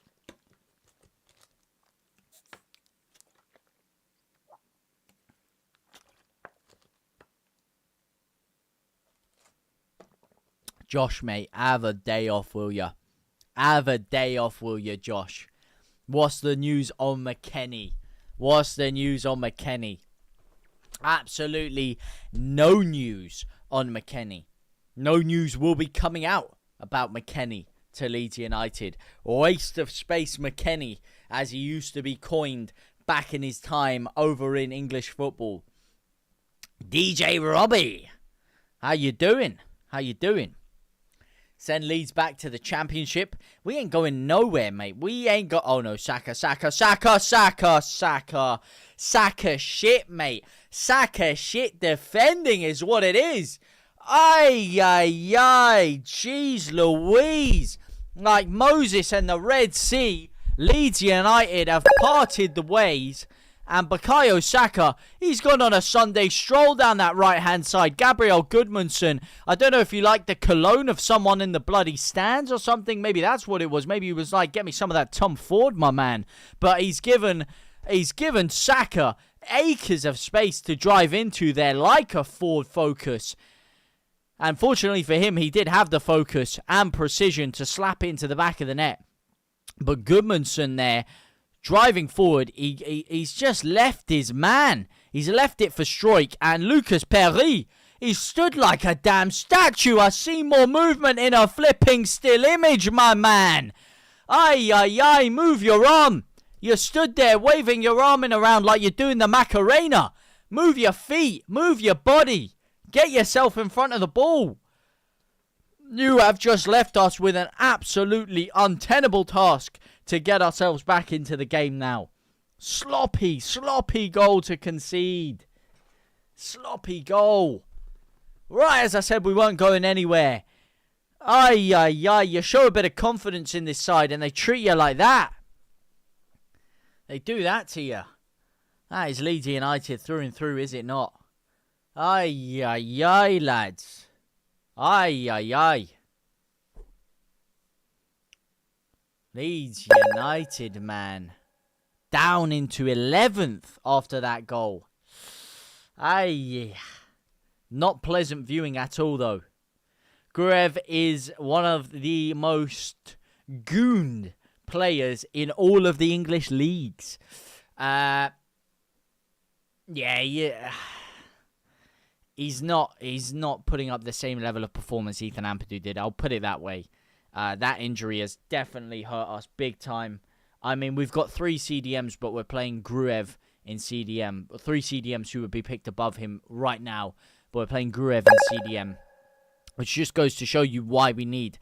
Josh, mate, have a day off, will ya? Have a day off, will ya, Josh? What's the news on McKennie? What's the news on McKennie? Absolutely no news on McKennie. No news will be coming out about McKennie to Leeds United. Waste of space McKennie, as he used to be coined back in his time over in English football. DJ Robbie, how you doing? How you doing? Send Leeds back to the Championship. We ain't going nowhere, mate. We ain't got... Oh, no. Saka shit, mate. Saka shit defending is what it is. Ay. Jeez Louise. Like Moses and the Red Sea, Leeds United have parted the ways. And Bukayo Saka, he's gone on a Sunday stroll down that right-hand side. Gabriel Goodmanson, I don't know if you like the cologne of someone in the bloody stands or something. Maybe that's what it was. Maybe he was like, get me some of that Tom Ford, my man. But he's given Saka acres of space to drive into there like a Ford Focus. And fortunately for him, he did have the focus and precision to slap into the back of the net. But Goodmanson there, driving forward, he's just left his man. He's left it for Stroik. And Lucas Perry, he stood like a damn statue. I see more movement in a flipping still image, my man. Ay, move your arm. You stood there waving your arm around like you're doing the Macarena. Move your feet, move your body. Get yourself in front of the ball. You have just left us with an absolutely untenable task to get ourselves back into the game now. Sloppy goal to concede. Sloppy goal. Right, as I said, we weren't going anywhere. Ay. You show a bit of confidence in this side and they treat you like that. They do that to you. That is Leeds United through and through, is it not? Ay, lads. Ay. Leeds United, man. Down into 11th after that goal. Ay. Not pleasant viewing at all, though. Gruev is one of the most gooned players in all of the English leagues. Yeah. He's not putting up the same level of performance Ethan Ampadu did. I'll put it that way. That injury has definitely hurt us big time. I mean, we've got 3 CDMs, but we're playing Gruev in CDM. 3 CDMs who would be picked above him right now, but we're playing Gruev in CDM. Which just goes to show you why we need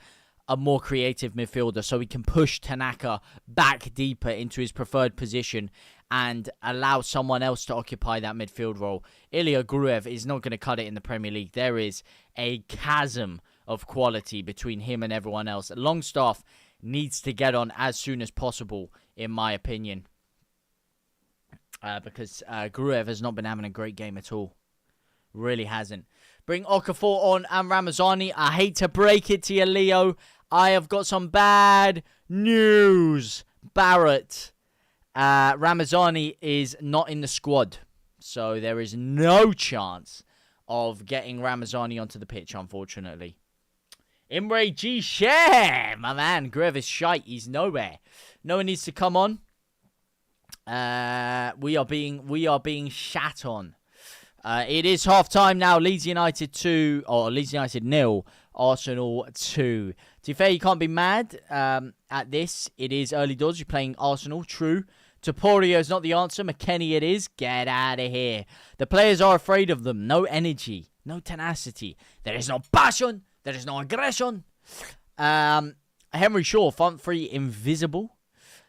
a more creative midfielder so we can push Tanaka back deeper into his preferred position and allow someone else to occupy that midfield role. Ilya Gruev is not going to cut it in the Premier League. There is a chasm of quality between him and everyone else. Longstaff needs to get on as soon as possible, in my opinion, because Gruev has not been having a great game at all. Really hasn't. Bring Okafor on and Ramazani. I hate to break it to you, Leo. I have got some bad news. Barrett. Ramazani is not in the squad. So there is no chance of getting Ramazani onto the pitch, unfortunately. Imre G. Share! My man, Gruev is shite. He's nowhere. No one needs to come on. We are being shat on. It is half time now. Leeds United 2, or Leeds United 0, Arsenal 2. To be fair, you can't be mad at this. It is early doors. You're playing Arsenal, true. Topuria is not the answer. McKennie it is. Get out of here. The players are afraid of them. No energy. No tenacity. There is no passion. There is no aggression. Henry Shaw, front three, invisible.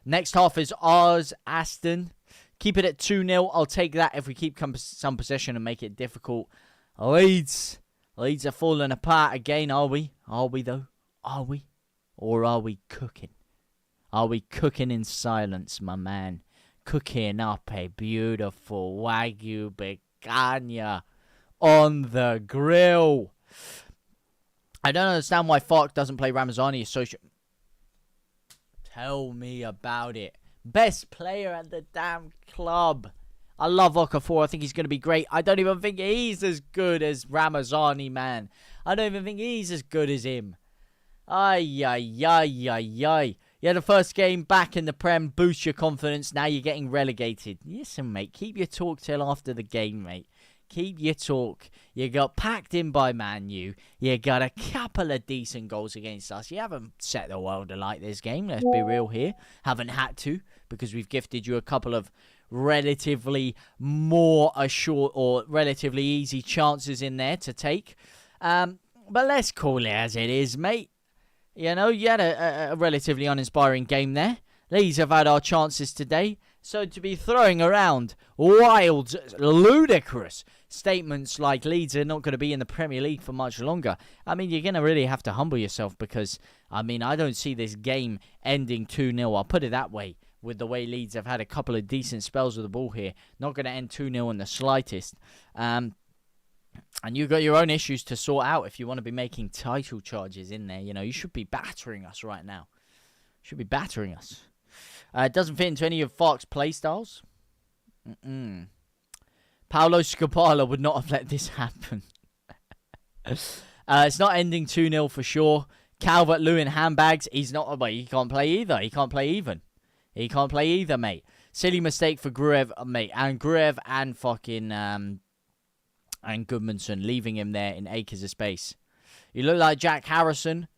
Next half is ours, Aston. Keep it at 2-0. I'll take that if we keep some possession and make it difficult. Leeds are falling apart again, are we? Are we, though? Are we? Or are we cooking? Are we cooking in silence, my man? Cooking up a beautiful Wagyu picanha on the grill. I don't understand why Fark doesn't play Ramazani associate. Tell me about it. Best player at the damn club. I love Okafor. I think he's going to be great. I don't even think he's as good as Ramazani, man. I don't even think he's as good as him. Ay, ay, ay, ay, ay. Yeah, the first game back in the Prem. Boost your confidence. Now you're getting relegated. Listen, mate. Keep your talk till after the game, mate. Keep your talk. You got packed in by Man U. You got a couple of decent goals against us. You haven't set the world alight this game. Let's be real here. Haven't had to, because we've gifted you a couple of relatively more assured or relatively easy chances in there to take. But let's call it as it is, mate. You know, you had a relatively uninspiring game there. Leeds have had our chances today. So to be throwing around wild, ludicrous statements like Leeds are not going to be in the Premier League for much longer, I mean, you're going to really have to humble yourself, because, I mean, I don't see this game ending 2-0. I'll put it that way, with the way Leeds have had a couple of decent spells with the ball here. Not going to end 2-0 in the slightest. And you've got your own issues to sort out if you want to be making title charges in there. You know, you should be battering us right now. Should be battering us. It doesn't fit into any of Fark's playstyles. Paulo Scapala would not have let this happen. It's not ending 2-0 for sure. Calvert-Lewin handbags. He's not. Well, he can't play either. He can't play even. He can't play either, mate. Silly mistake for Gruev, mate. And Gruev and fucking and Goodmanson, leaving him there in acres of space. You look like Jack Harrison.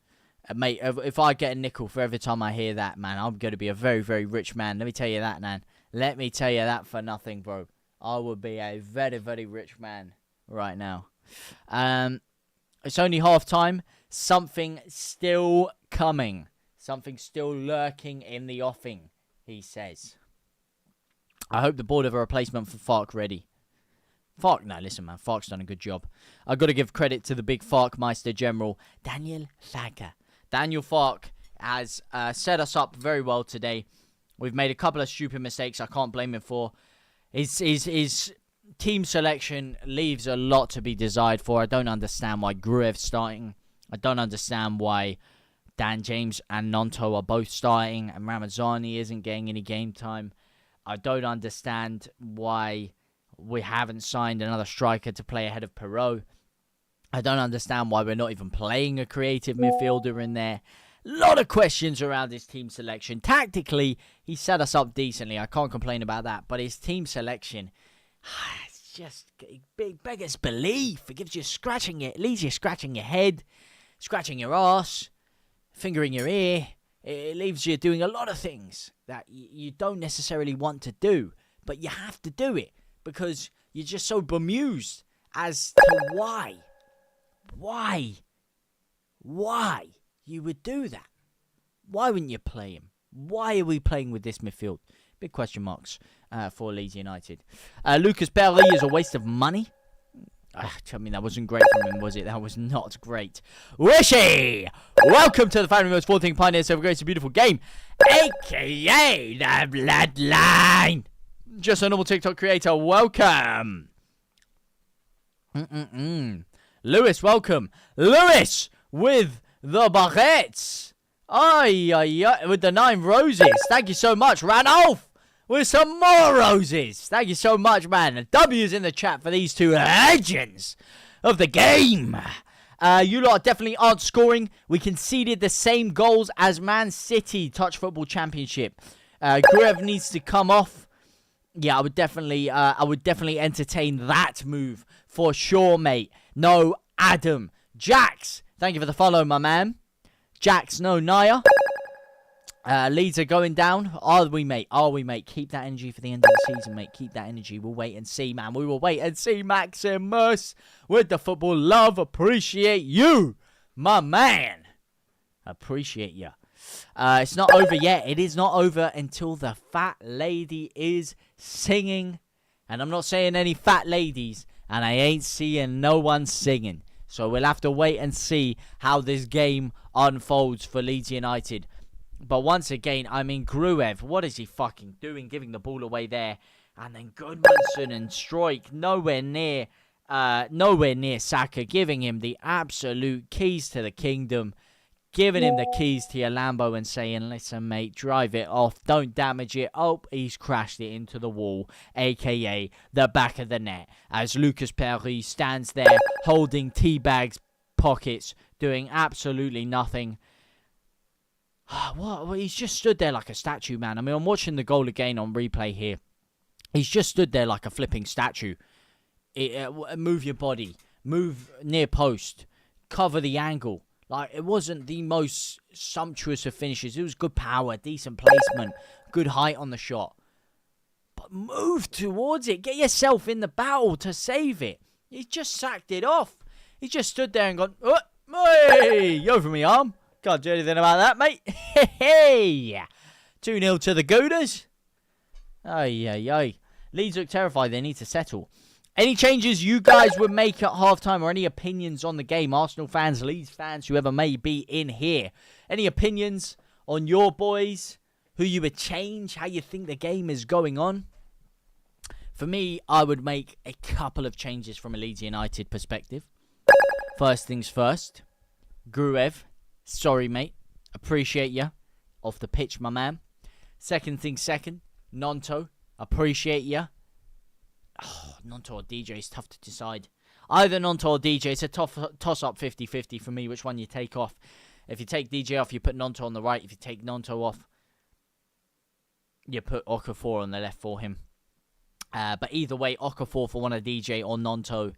Mate, if I get a nickel for every time I hear that, man, I'm going to be a very, very rich man. Let me tell you that, man. Let me tell you that for nothing, bro. I would be a very, very rich man right now. It's only half time. Something still coming. Something still lurking in the offing, he says. I hope the board have a replacement for Fark ready. Fark, no, listen, man. Fark's done a good job. I've got to give credit to the big Farkmeister General, Daniel Fager. Daniel Fark has set us up very well today. We've made a couple of stupid mistakes I can't blame him for. His team selection leaves a lot to be desired for. I don't understand why Gruev's starting. I don't understand why Dan James and Nonto are both starting and Ramazani isn't getting any game time. I don't understand why we haven't signed another striker to play ahead of Perot. I don't understand why we're not even playing a creative midfielder in there. A lot of questions around his team selection. Tactically, he set us up decently. I can't complain about that. But his team selection, it's just beggars belief. It gives you scratching it. It leaves you scratching your head, scratching your ass, fingering your ear. It leaves you doing a lot of things that you don't necessarily want to do. But you have to do it because you're just so bemused as to why you would do that. Why wouldn't you play him? Why are we playing with this midfield? Big question marks. for Leeds United. Lucas Perry is a waste of money. I mean, that wasn't great from him, was it? That was not great. Wishy! Welcome to the family most 14 pioneers of a great and beautiful game, a.k.a. the Bloodline. Just a normal TikTok creator. Welcome. Lewis, welcome. Lewis with the baguettes. With the 9 roses. Thank you so much. Ranulph with some more roses. Thank you so much, man. The W's in the chat for these two legends of the game. You lot definitely aren't scoring. We conceded the same goals as Man City Touch Football Championship. Gruev needs to come off. Yeah, I would definitely entertain that move for sure, mate. No, Adam. Jax, thank you for the follow, my man. Jax, no, Naya. Leeds are going down. Are we, mate? Are we, mate? Keep that energy for the end of the season, mate. Keep that energy. We'll wait and see, man. We will wait and see. Maximus with the football love. Appreciate you, my man. Appreciate you. It's not over yet. It is not over until the fat lady is singing. And I'm not saying any fat ladies. And I ain't seeing no one singing. So we'll have to wait and see how this game unfolds for Leeds United. But once again, I mean, Gruev, what is he fucking doing? Giving the ball away there. And then Goodmanson and Stroik nowhere near Saka, giving him the absolute keys to the kingdom. Giving him the keys to your Lambo and saying, listen, mate, drive it off. Don't damage it. Oh, he's crashed it into the wall, a.k.a. the back of the net. As Lucas Perry stands there holding teabags pockets, doing absolutely nothing. What? He's just stood there like a statue, man. I mean, I'm watching the goal again on replay here. He's just stood there like a flipping statue. Move your body. Move near post. Cover the angle. Like, it wasn't the most sumptuous of finishes. It was good power, decent placement, good height on the shot. But move towards it. Get yourself in the battle to save it. He just sacked it off. He just stood there and gone, oh, hey, over me arm. Can't do anything about that, mate. Hey, 2-0 to the Gooders. Ay. Leeds look terrified. They need to settle. Any changes you guys would make at halftime or any opinions on the game? Arsenal fans, Leeds fans, whoever may be in here. Any opinions on your boys? Who you would change? How you think the game is going on? For me, I would make a couple of changes from a Leeds United perspective. First things first. Gruev, sorry, mate. Appreciate you. Off the pitch, my man. Second thing second. Nonto, appreciate you. Oh, Nonto or DJ is tough to decide. Either Nonto or DJ. It's a toss-up 50-50 for me, which one you take off. If you take DJ off, you put Nonto on the right. If you take Nonto off, you put Okafor on the left for him. But either way, Okafor for one of DJ or Nonto.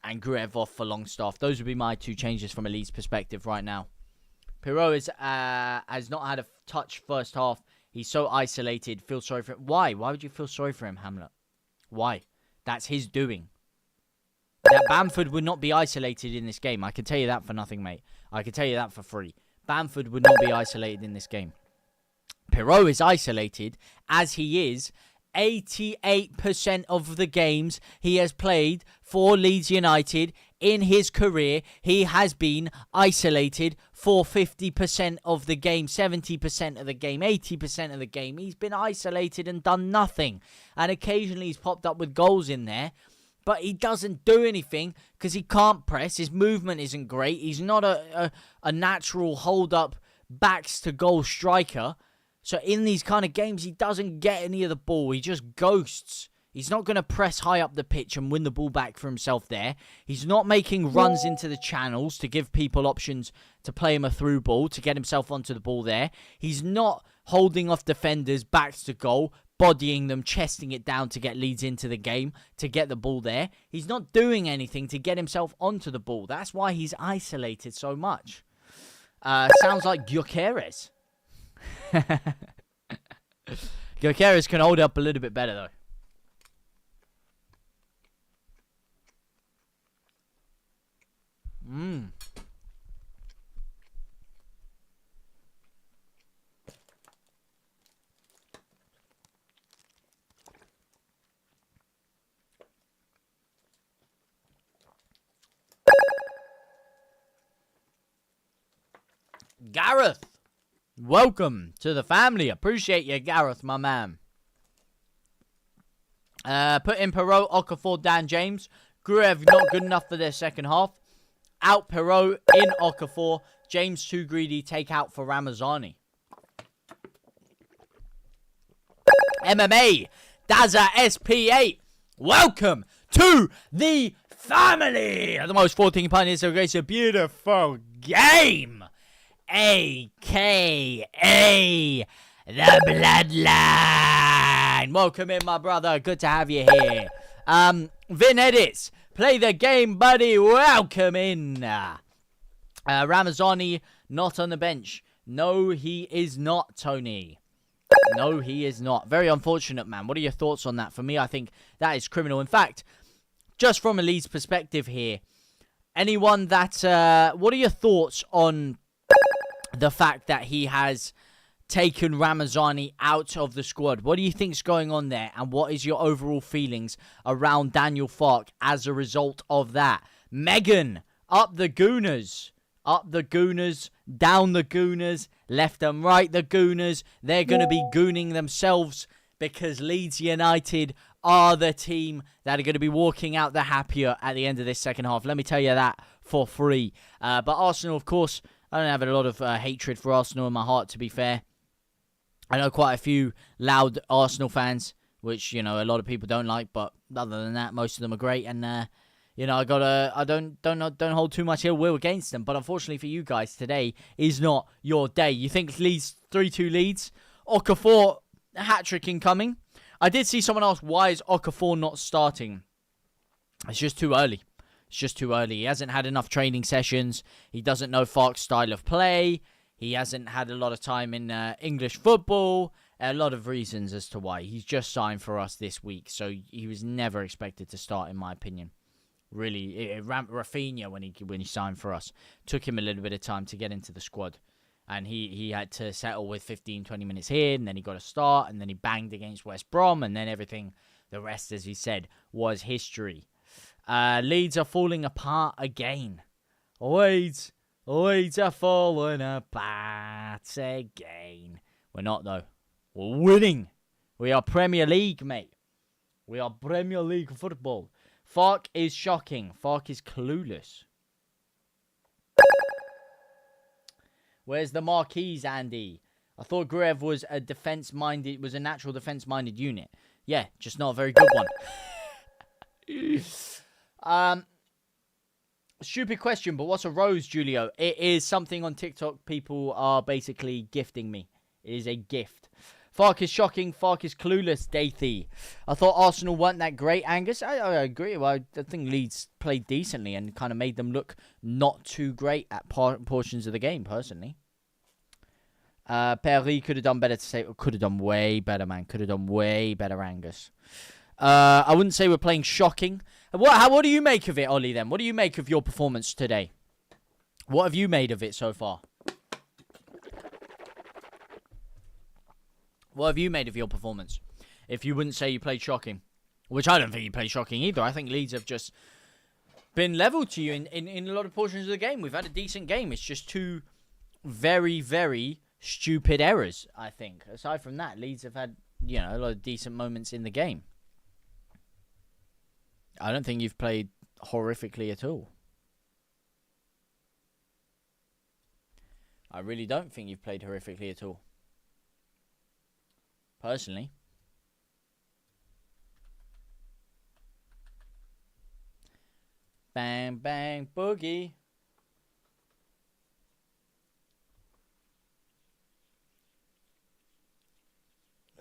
And Gruev off for Longstaff. Those would be my two changes from a Leeds perspective right now. Pirot has not had a touch first half. He's so isolated. Feel sorry for him. Why? Why would you feel sorry for him, Hamlet? Why? That's his doing. That Bamford would not be isolated in this game. I can tell you that for nothing, mate. I can tell you that for free. Bamford would not be isolated in this game. Pirot is isolated as he is 88% of the games he has played for Leeds United in his career. He has been isolated for 50% of the game, 70% of the game, 80% of the game. He's been isolated and done nothing. And occasionally he's popped up with goals in there. But he doesn't do anything because he can't press. His movement isn't great. He's not a natural hold-up backs-to-goal striker. So in these kind of games, he doesn't get any of the ball. He just ghosts. He's not going to press high up the pitch and win the ball back for himself there. He's not making runs into the channels to give people options to play him a through ball, to get himself onto the ball there. He's not holding off defenders backs to goal, bodying them, chesting it down to get Leeds into the game, to get the ball there. He's not doing anything to get himself onto the ball. That's why he's isolated so much. Sounds like Gyökeres. Gyökeres can hold up a little bit better, though. Mmm. Gareth, welcome to the family. Appreciate you, Gareth, my man. Put in Perot, Okafor, Dan James. Gruev not good enough for their second half. Out Perot, in Okafor. James too greedy, take out for Ramazani. MMA, Daza SP8. Welcome to the family. The most 14 pioneers of grace, a beautiful game. AKA the Bloodline. Welcome in, my brother. Good to have you here. Vin Edits, play the game, buddy. Welcome in. Ramazani not on the bench. No, he is not, Tony. No, he is not. Very unfortunate, man. What are your thoughts on that? For me, I think that is criminal. In fact, just from a Leeds perspective here, anyone that... what are your thoughts on the fact that he has taken Ramazani out of the squad? What do you think's going on there? And what is your overall feelings around Daniel Farke as a result of that? Megan, up the Gooners. Up the Gooners, down the Gooners, left and right the Gooners. They're going to be gooning themselves because Leeds United are the team that are going to be walking out the happier at the end of this second half. Let me tell you that for free. But Arsenal, of course, I don't have a lot of hatred for Arsenal in my heart, to be fair. I know quite a few loud Arsenal fans, which, you know, a lot of people don't like. But other than that, most of them are great. And, you know, I don't hold too much ill will against them. But unfortunately for you guys, today is not your day. You think Leeds 3-2 Leeds? Okafor, hat-trick incoming. I did see someone ask, why is Okafor not starting? It's just too early. It's just too early. He hasn't had enough training sessions. He doesn't know Farke's style of play. He hasn't had a lot of time in English football. A lot of reasons as to why. He's just signed for us this week. So he was never expected to start, in my opinion. Really, Rafinha, when he signed for us, took him a little bit of time to get into the squad. And he had to settle with 15, 20 minutes here, and then he got a start, and then he banged against West Brom, and then everything, the rest, as he said, was history. Leeds are falling apart again. Leeds are falling apart again. We're not, though. We're winning. We are Premier League, mate. We are Premier League football. Farke is shocking. Farke is clueless. Where's the marquees, Andy? I thought Gruev was a natural defense-minded unit. Yeah, just not a very good one. Stupid question, but what's a rose, Julio? It is something on TikTok people are basically gifting me. It is a gift. Farke is shocking. Farke is clueless, Dathy. I thought Arsenal weren't that great, Angus. I agree. Well, I think Leeds played decently and kind of made them look not too great at portions of the game, personally. Perry could have done better to say. Could have done way better, man. Could have done way better, Angus. I wouldn't say we're playing shocking. What do you make of it, Ollie, then? What do you make of your performance today? What have you made of it so far? What have you made of your performance? If you wouldn't say you played shocking. Which I don't think you played shocking either. I think Leeds have just been level to you in a lot of portions of the game. We've had a decent game. It's just two very, very stupid errors, I think. Aside from that, Leeds have had, you know, a lot of decent moments in the game. I don't think you've played horrifically at all. I really don't think you've played horrifically at all. Personally. Bang, bang, boogie.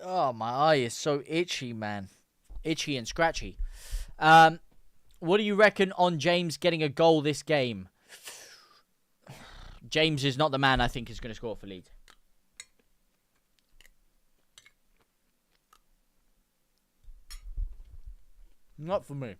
Oh, my eye is so itchy, man. Itchy and scratchy. What do you reckon on James getting a goal this game? James is not the man I think is going to score for Leeds. Not for me.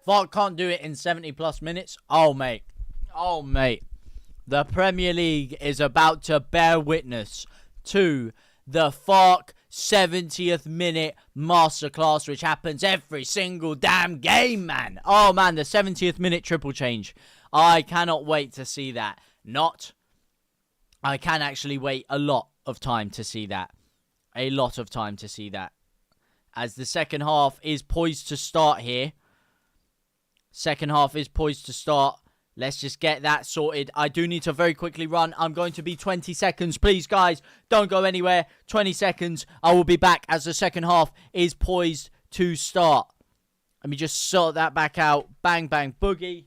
Vark can't do it in 70 plus minutes. Oh, mate. Oh, mate. The Premier League is about to bear witness to the Fark 70th minute masterclass, which happens every single damn game, man. Oh, man, the 70th minute triple change. I cannot wait to see that. I can actually wait a lot of time to see that. A lot of time to see that. As the second half is poised to start here. Second half is poised to start. Let's just get that sorted. I do need to very quickly run. I'm going to be 20 seconds. Please, guys, don't go anywhere. 20 seconds. I will be back as the second half is poised to start. Let me just sort that back out. Bang, bang, boogie.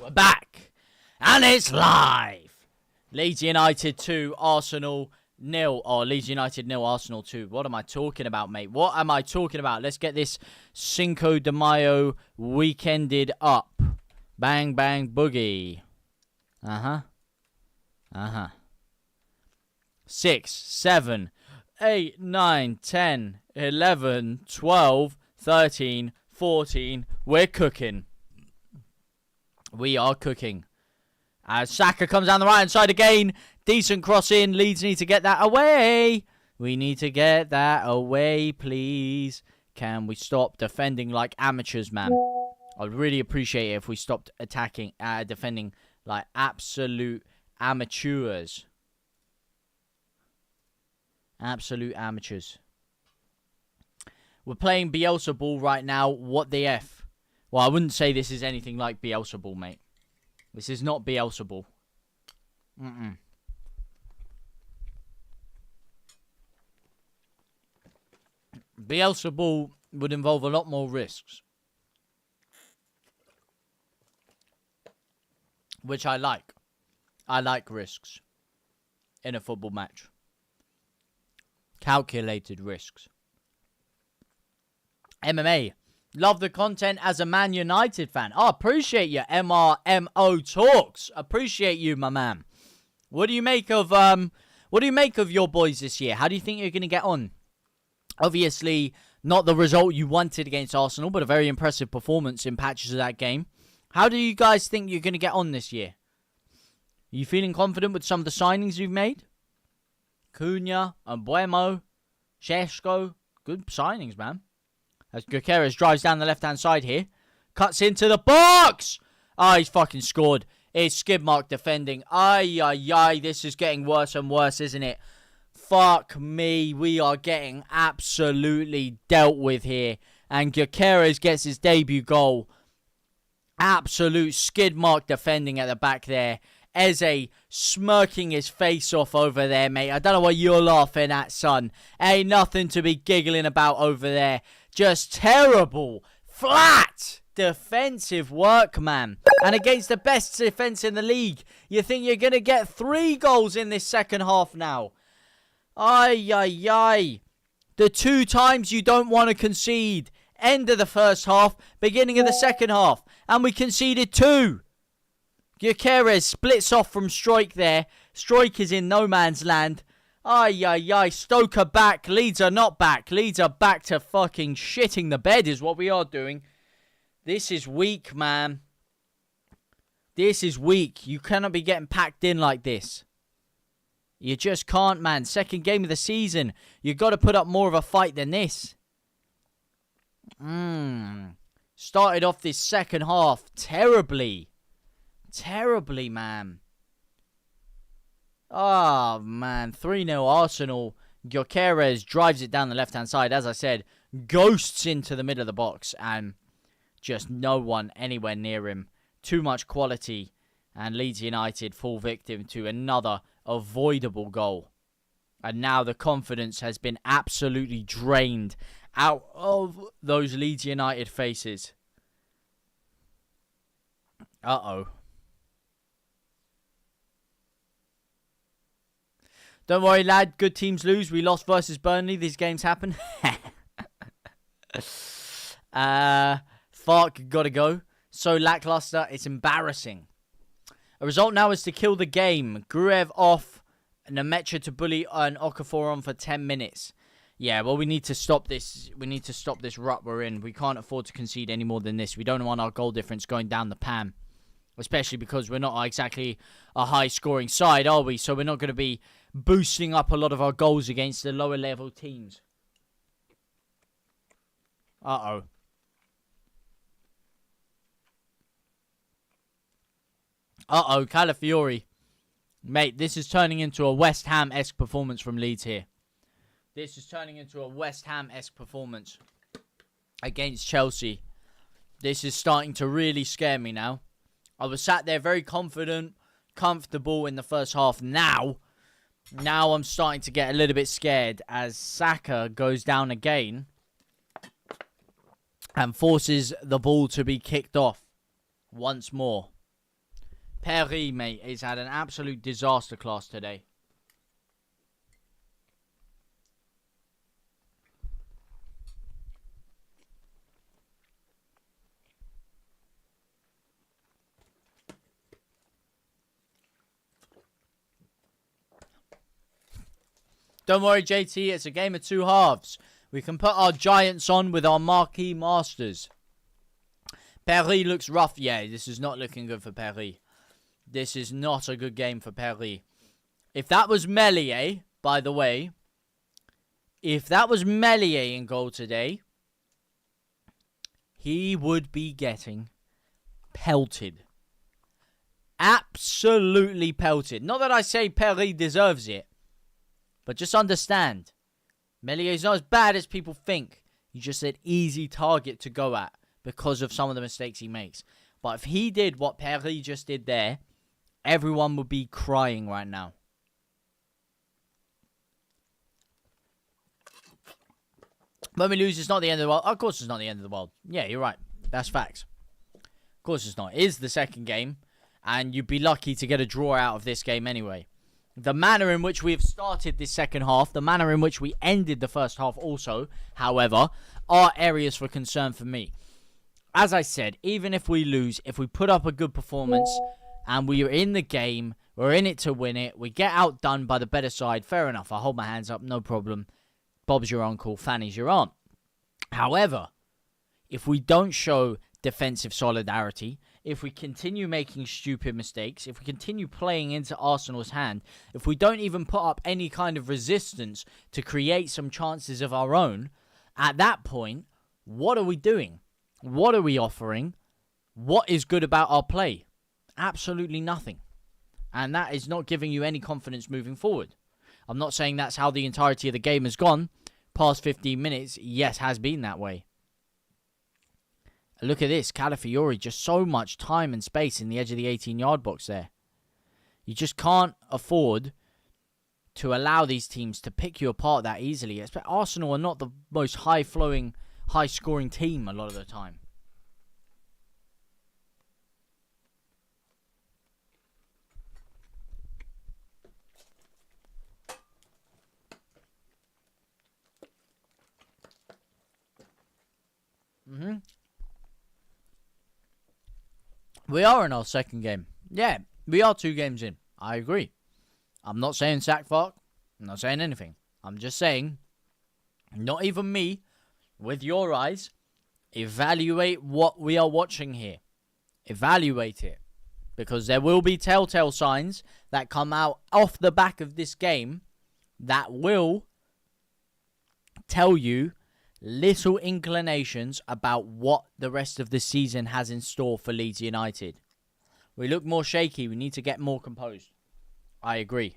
We're back. And it's live. Leeds United 2, Arsenal 0. Oh, Leeds United 0, Arsenal 2. What am I talking about, mate? What am I talking about? Let's get this Cinco de Mayo weekended up. Bang, bang, boogie. 6, 7, 8, 9, 10, 11, 12, 13, 14. We're cooking. We are cooking. As Saka comes down the right-hand side again. Decent cross in. Leeds need to get that away. We need to get that away, please. Can we stop defending like amateurs, man? I'd really appreciate it if we stopped defending like absolute amateurs. Absolute amateurs. We're playing Bielsa ball right now. What the F? Well, I wouldn't say this is anything like Bielsa ball, mate. This is not Bielsa ball. Bielsa ball would involve a lot more risks. Which I like. I like risks. In a football match. Calculated risks. MMA. Love the content as a Man United fan. Oh, appreciate you, MRMO Talks. Appreciate you, my man. What do you make of your boys this year? How do you think you're going to get on? Obviously, not the result you wanted against Arsenal, but a very impressive performance in patches of that game. How do you guys think you're going to get on this year? Are you feeling confident with some of the signings you've made? Cunha, Mbuemo, Šeško. Good signings, man. As Gyökeres drives down the left-hand side here. Cuts into the box! Oh, he's fucking scored. It's skid mark defending. Ay, ay, ay. This is getting worse and worse, isn't it? Fuck me. We are getting absolutely dealt with here. And Gyökeres gets his debut goal. Absolute skid mark defending at the back there. Eze smirking his face off over there, mate. I don't know what you're laughing at, son. Ain't nothing to be giggling about over there. Just terrible, flat defensive work, man. And against the best defense in the league, you think you're going to get 3 goals in this second half now. Ay, ay, ay. The 2 times you don't want to concede. End of the first half, beginning of the second half. And we conceded 2. Gyökeres splits off from Struijk there. Struijk is in no man's land. Ay, ay, ay. Stoker back. Leeds are not back. Leeds are back to fucking shitting the bed is what we are doing. This is weak, man. This is weak. You cannot be getting packed in like this. You just can't, man. Second game of the season. You got to put up more of a fight than this. Started off this second half terribly. Terribly, man. Oh, man. 3-0 Arsenal Gyökeres drives it down the left-hand side. As I said, ghosts into the middle of the box. And just no one anywhere near him. Too much quality. And Leeds United fall victim to another avoidable goal. And now the confidence has been absolutely drained out of those Leeds United faces. Uh-oh. Don't worry, lad. Good teams lose. We lost versus Burnley. These games happen. Fark gotta go. So lackluster. It's embarrassing. A result now is to kill the game. Gruev off. Nemecha to bully an Okafor on for 10 minutes. Yeah, well, we need to stop this. We need to stop this rut we're in. We can't afford to concede any more than this. We don't want our goal difference going down the pan. Especially because we're not exactly a high-scoring side, are we? So we're not going to be boosting up a lot of our goals against the lower-level teams. Uh-oh. Uh-oh, Calafiori. Mate, this is turning into a West Ham-esque performance from Leeds here. This is turning into a West Ham-esque performance against Chelsea. This is starting to really scare me now. I was sat there very confident, comfortable in the first half. Now I'm starting to get a little bit scared as Saka goes down again and forces the ball to be kicked off once more. Perry, mate, has had an absolute disaster class today. Don't worry, JT, it's a game of two halves. We can put our giants on with our marquee masters. Perry looks rough. Yeah, this is not looking good for Perry. This is not a good game for Perry. If that was Meslier, by the way, if that was Meslier in goal today, he would be getting pelted. Absolutely pelted. Not that I say Perry deserves it, but just understand, Meslier is not as bad as people think. He's just an easy target to go at because of some of the mistakes he makes. But if he did what Perry just did there, everyone would be crying right now. When we lose, it's not the end of the world. Of course it's not the end of the world. Yeah, you're right. That's facts. Of course it's not. It is the second game, and you'd be lucky to get a draw out of this game anyway. The manner in which we've started this second half, the manner in which we ended the first half also, however, are areas for concern for me. As I said, even if we lose, if we put up a good performance and we are in the game, we're in it to win it, we get outdone by the better side, fair enough, I hold my hands up, no problem. Bob's your uncle, Fanny's your aunt. However, if we don't show defensive solidarity, if we continue making stupid mistakes, if we continue playing into Arsenal's hand, if we don't even put up any kind of resistance to create some chances of our own, at that point, what are we doing? What are we offering? What is good about our play? Absolutely nothing. And that is not giving you any confidence moving forward. I'm not saying that's how the entirety of the game has gone. Past 15 minutes, yes, has been that way. Look at this, Calafiori, just so much time and space in the edge of the 18-yard box there. You just can't afford to allow these teams to pick you apart that easily. Arsenal are not the most high-flowing, high-scoring team a lot of the time. We are in our second game. Yeah, we are 2 games in. I agree. I'm not saying sack Fark. I'm not saying anything. I'm just saying, not even me, with your eyes, evaluate what we are watching here. Evaluate it. Because there will be telltale signs that come out off the back of this game that will tell you little inclinations about what the rest of the season has in store for Leeds United. We look more shaky. We need to get more composed. I agree.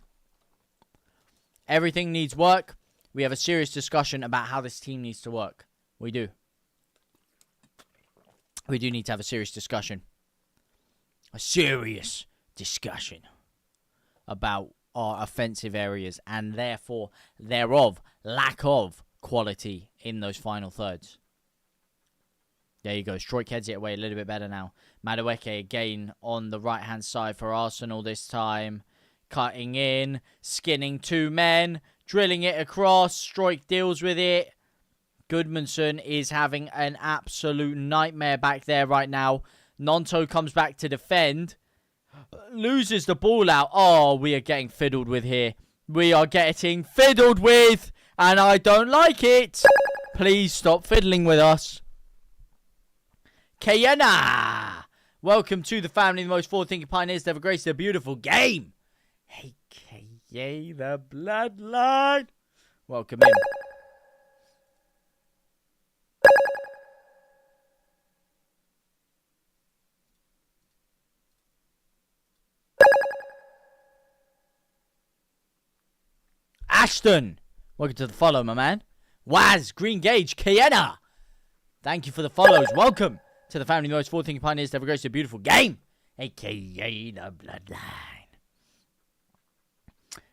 Everything needs work. we have a serious discussion about how this team needs to work. We do. We do need to have a serious discussion. A serious discussion about our offensive areas and therefore thereof lack of quality in those final thirds. There you go. Stroik heads it away a little bit better now. Madueke again on the right-hand side for Arsenal this time. Cutting in, skinning 2 men, drilling it across. Stroik deals with it. Goodmanson is having an absolute nightmare back there right now. Nonto comes back to defend. Loses the ball out. Oh, we are getting fiddled with here. We are getting fiddled with, and I don't like it. Please stop fiddling with us. Kayana! Welcome to the family, the most forward-thinking pioneers that ever graced a beautiful game. AKA the Bloodline. Welcome in. Ashton! Welcome to the follow, my man. Waz, Green Gage, Kayana! Thank you for the follows. Welcome to the family, the most forward-thinking pioneers that ever graced a beautiful game. AKA the Bloodline.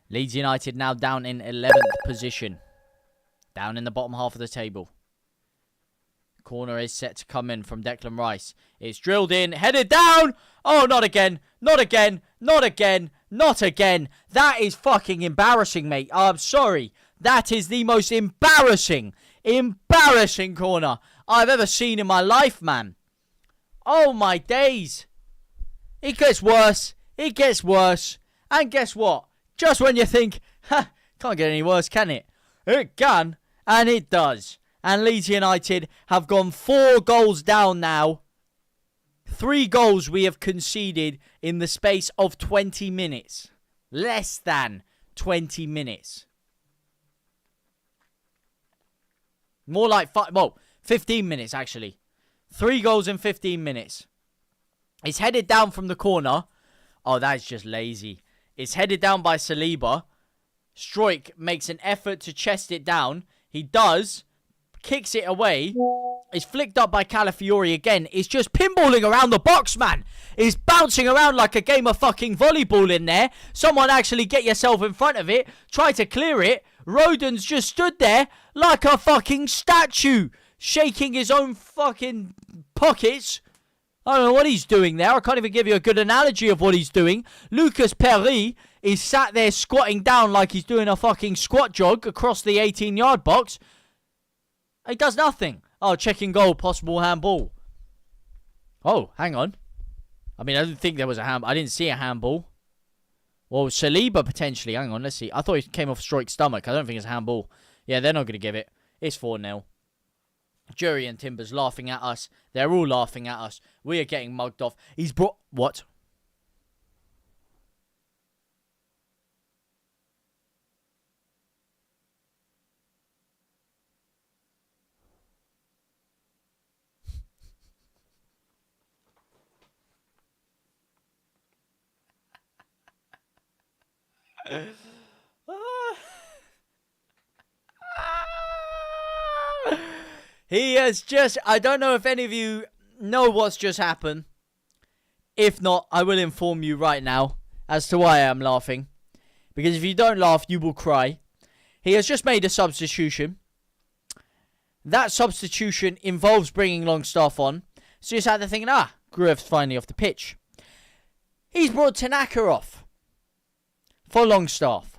Leeds United now down in 11th position. Down in the bottom half of the table. Corner is set to come in from Declan Rice. It's drilled in, headed down. Oh, not again. Not again. Not again. Not again. That is fucking embarrassing, mate. I'm sorry. That is the most embarrassing corner I've ever seen in my life, man. Oh, my days. It gets worse. It gets worse. And guess what? Just when you think, can't get any worse, can it? It can, and it does. And Leeds United have gone 4 goals down now. 3 goals we have conceded in the space of 20 minutes. Less than 20 minutes. More like 15 minutes, actually. 3 goals in 15 minutes. It's headed down from the corner. Oh, that's just lazy. It's headed down by Saliba. Stroik makes an effort to chest it down. He does. Kicks it away. It's flicked up by Calafiori again. It's just pinballing around the box, man. It's bouncing around like a game of fucking volleyball in there. Someone actually get yourself in front of it. Try to clear it. Rodon's just stood there like a fucking statue. Shaking his own fucking pockets. I don't know what he's doing there. I can't even give you a good analogy of what he's doing. Lucas Perry is sat there squatting down like he's doing a fucking squat jog across the 18-yard box. He does nothing. Oh, checking goal, possible handball. Oh, hang on. I mean, I didn't think there was a handball. I didn't see a handball. Well, Saliba potentially. Hang on, let's see. I thought he came off Stroik's stomach. I don't think it's a handball. Yeah, they're not going to give it. It's 4-0. Jury and Timber's laughing at us. They're all laughing at us. We are getting mugged off. He's brought... What? He has just... I don't know if any of you know what's just happened. If not, I will inform you right now as to why I am laughing. Because if you don't laugh, you will cry. He has just made a substitution. That substitution involves bringing Longstaff on. So you're sat there thinking, Gruev's finally off the pitch. He's brought Tanaka off for Longstaff.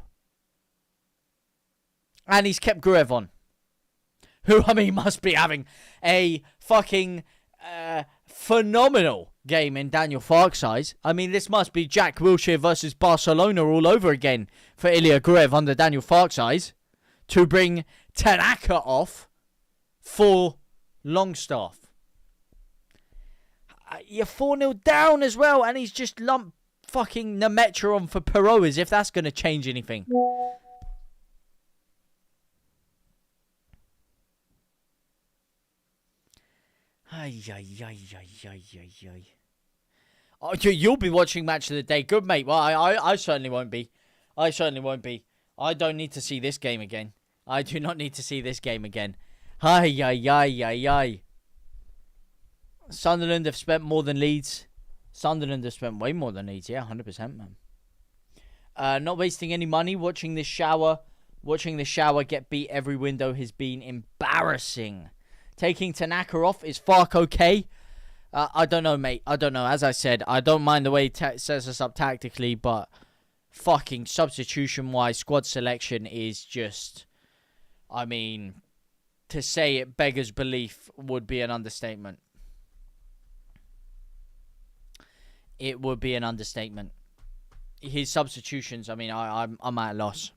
And he's kept Gruev on. Who, I mean, must be having a fucking phenomenal game in Daniel Farke's eyes. I mean, this must be Jack Wilshere versus Barcelona all over again for Ilya Gruev under Daniel Farke's eyes. To bring Tanaka off for Longstaff. You're 4-0 down as well, and he's just lumped fucking Nemetra on for Perot as if that's going to change anything. Oh, you'll be watching Match of the Day. Good, mate. Well, I certainly won't be. I certainly won't be. I don't need to see this game again. I do not need to see this game again. Ay, ay, ay, ay, ay. Sunderland have spent more than Leeds. Sunderland have spent way more than Leeds. Yeah, 100%, man. Not wasting any money. Watching the shower get beat every window has been embarrassing. Taking Tanaka off is Fark okay? I don't know, mate. I don't know. As I said, I don't mind the way he sets us up tactically, but fucking substitution-wise, squad selection is just... I mean, to say it beggars belief would be an understatement. It would be an understatement. His substitutions, I mean, I'm at a loss.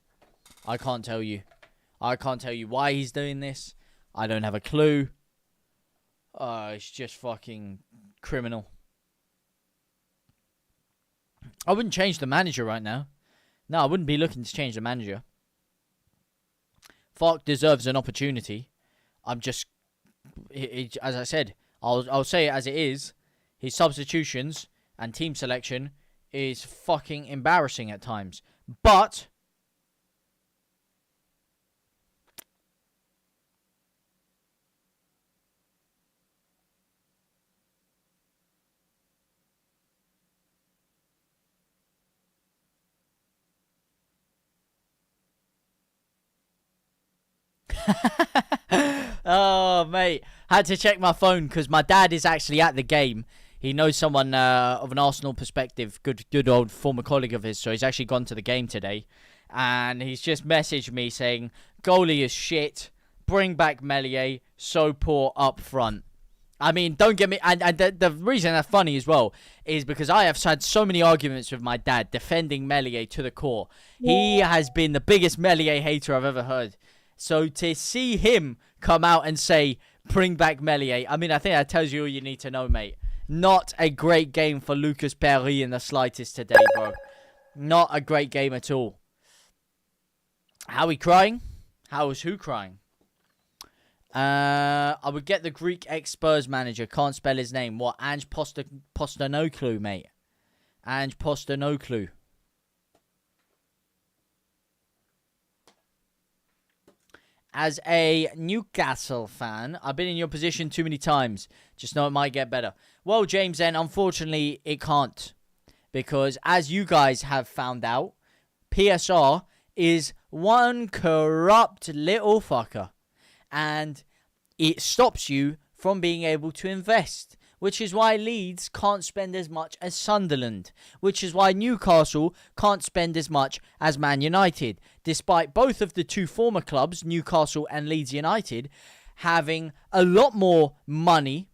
I can't tell you. I can't tell you why he's doing this. I don't have a clue. It's just fucking criminal. I wouldn't change the manager right now. No, I wouldn't be looking to change the manager. Fark deserves an opportunity. I'm just... as I said, I'll say it as it is. His substitutions and team selection is fucking embarrassing at times. But... oh, mate. Had to check my phone because my dad is actually at the game. He knows someone of an Arsenal perspective, good old former colleague of his, so he's actually gone to the game today. And he's just messaged me saying, goalie is shit, bring back Meslier, so poor up front. I mean, don't get me... And the reason that's funny as well is because I have had so many arguments with my dad defending Meslier to the core. He has been the biggest Meslier hater I've ever heard. So to see him come out and say, bring back Meslier, I mean, I think that tells you all you need to know, mate. Not a great game for Lucas Perry in the slightest today, bro. Not a great game at all. How are we crying? How is who crying? I would get the Greek ex-Spurs manager. Can't spell his name. What? Ange Postecoglou, mate. Ange Postecoglou. As a Newcastle fan, I've been in your position too many times. Just know it might get better. Well, James, then, unfortunately, it can't. Because, as you guys have found out, PSR is one corrupt little fucker. And it stops you from being able to invest. Which is why Leeds can't spend as much as Sunderland. Which is why Newcastle can't spend as much as Man United. Despite both of the two former clubs, Newcastle and Leeds United, having a lot more money,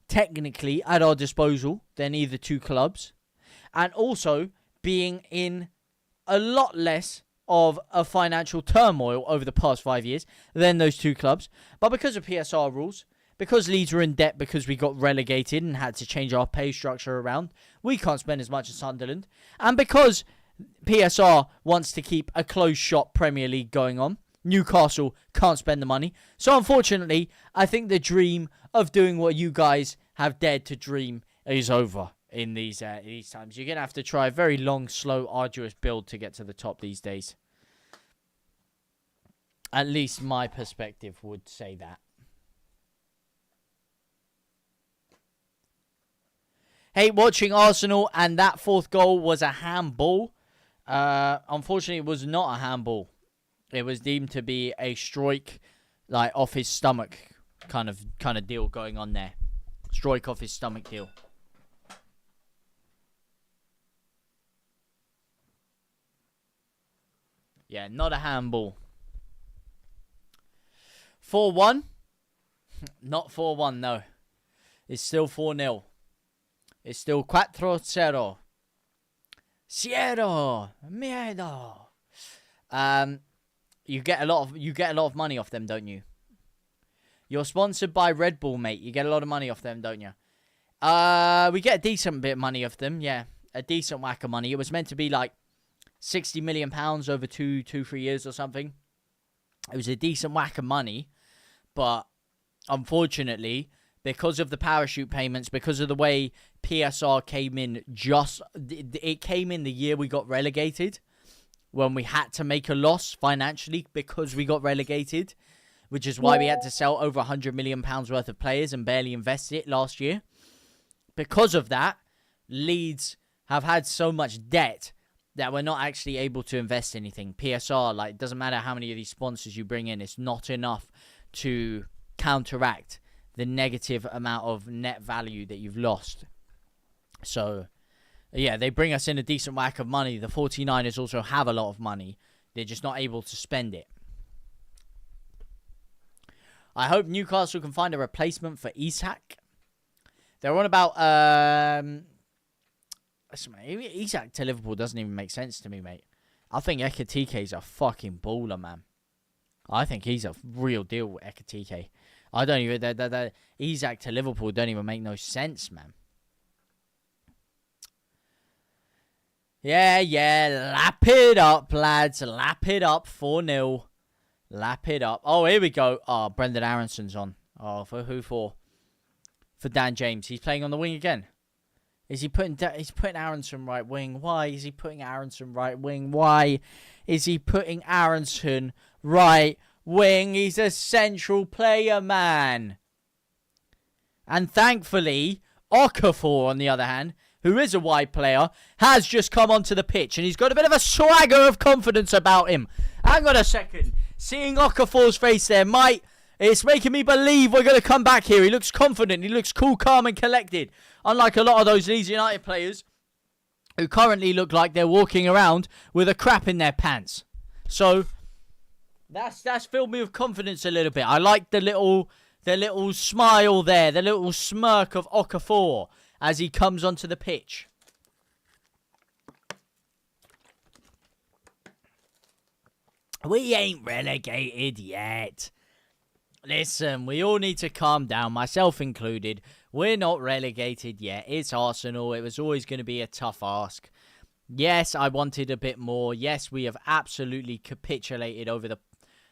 technically, at our disposal than either two clubs. And also being in a lot less of a financial turmoil over the past 5 years than those two clubs. But because of PSR rules... Because Leeds were in debt because we got relegated and had to change our pay structure around, we can't spend as much as Sunderland. And because PSR wants to keep a closed shop Premier League going on, Newcastle can't spend the money. So unfortunately, I think the dream of doing what you guys have dared to dream is over in these times. You're going to have to try a very long, slow, arduous build to get to the top these days. At least my perspective would say that. Hey, watching Arsenal, and that fourth goal was a handball. Unfortunately, it was not a handball. It was deemed to be a strike, like off his stomach, kind of deal going on there. Strike off his stomach deal. Yeah, not a handball. 4-1? Not 4-1, no. It's still 4-0. It's still 4-0. Cielo, miedo. You get a lot of money off them, don't you? You're sponsored by Red Bull, mate. You get a lot of money off them, don't you? We get a decent bit of money off them, yeah. A decent whack of money. It was meant to be like £60 million over 3 years or something. It was a decent whack of money, but unfortunately, because of the parachute payments, because of the way PSR came in it came in the year we got relegated, when we had to make a loss financially because we got relegated, which is why we had to sell over £100 million worth of players and barely invest it last year. Because of that, Leeds have had so much debt that we're not actually able to invest anything. PSR, like, it doesn't matter how many of these sponsors you bring in, it's not enough to counteract the negative amount of net value that you've lost. So, yeah, they bring us in a decent whack of money. The 49ers also have a lot of money. They're just not able to spend it. I hope Newcastle can find a replacement for Isak. They're on about... Isak to Liverpool doesn't even make sense to me, mate. I think Ekitike's a fucking baller, man. I think he's a real deal with Ekitike. I don't even... That Isak to Liverpool don't even make no sense, man. Yeah. Lap it up, lads. Lap it up. 4-0. Lap it up. Oh, here we go. Oh, Brendan Aronson's on. Oh, for who for? For Dan James. He's playing on the wing again. Is he putting... He's putting Aronson right wing. Why is he putting Aronson right wing? Why is he putting Aronson right wing? He's a central player, man. And thankfully, Okafor, on the other hand, who is a wide player, has just come onto the pitch. And he's got a bit of a swagger of confidence about him. Hang on a second. Seeing Okafor's face there, mate, it's making me believe we're going to come back here. He looks confident. He looks cool, calm, and collected. Unlike a lot of those Leeds United players who currently look like they're walking around with a crap in their pants. So, that's filled me with confidence a little bit. I like the little smile there, the little smirk of Okafor as he comes onto the pitch. We ain't relegated yet. Listen, we all need to calm down, myself included. We're not relegated yet. It's Arsenal. It was always going to be a tough ask. Yes, I wanted a bit more. Yes, we have absolutely capitulated over that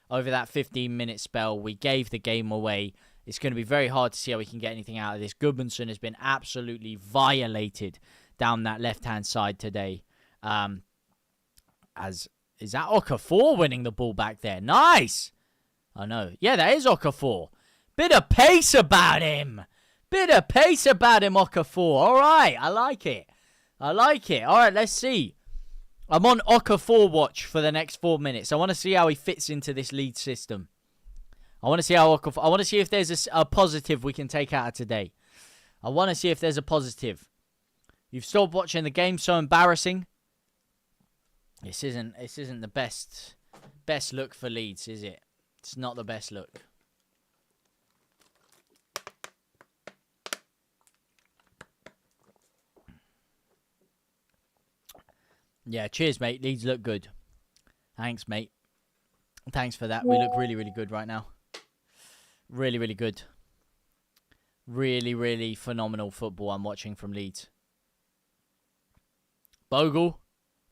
15-minute spell. We gave the game away. It's going to be very hard to see how we can get anything out of this. Goodmanson has been absolutely violated down that left-hand side today. Is that Okafor winning the ball back there? Nice! I know. Yeah, that is Okafor. Bit of pace about him. Okafor. All right, I like it. All right, let's see. I'm on Okafor watch for the next 4 minutes. I want to see how he fits into this Leeds system. I want to see if there's a positive we can take out of today. I want to see if there's a positive. You've stopped watching the game, so embarrassing. This isn't the best look for Leeds, is it? It's not the best look. Yeah, cheers, mate. Leeds look good. Thanks, mate. Thanks for that. We look really, really good right now. Really, really good. Really, really phenomenal football I'm watching from Leeds. Bogle,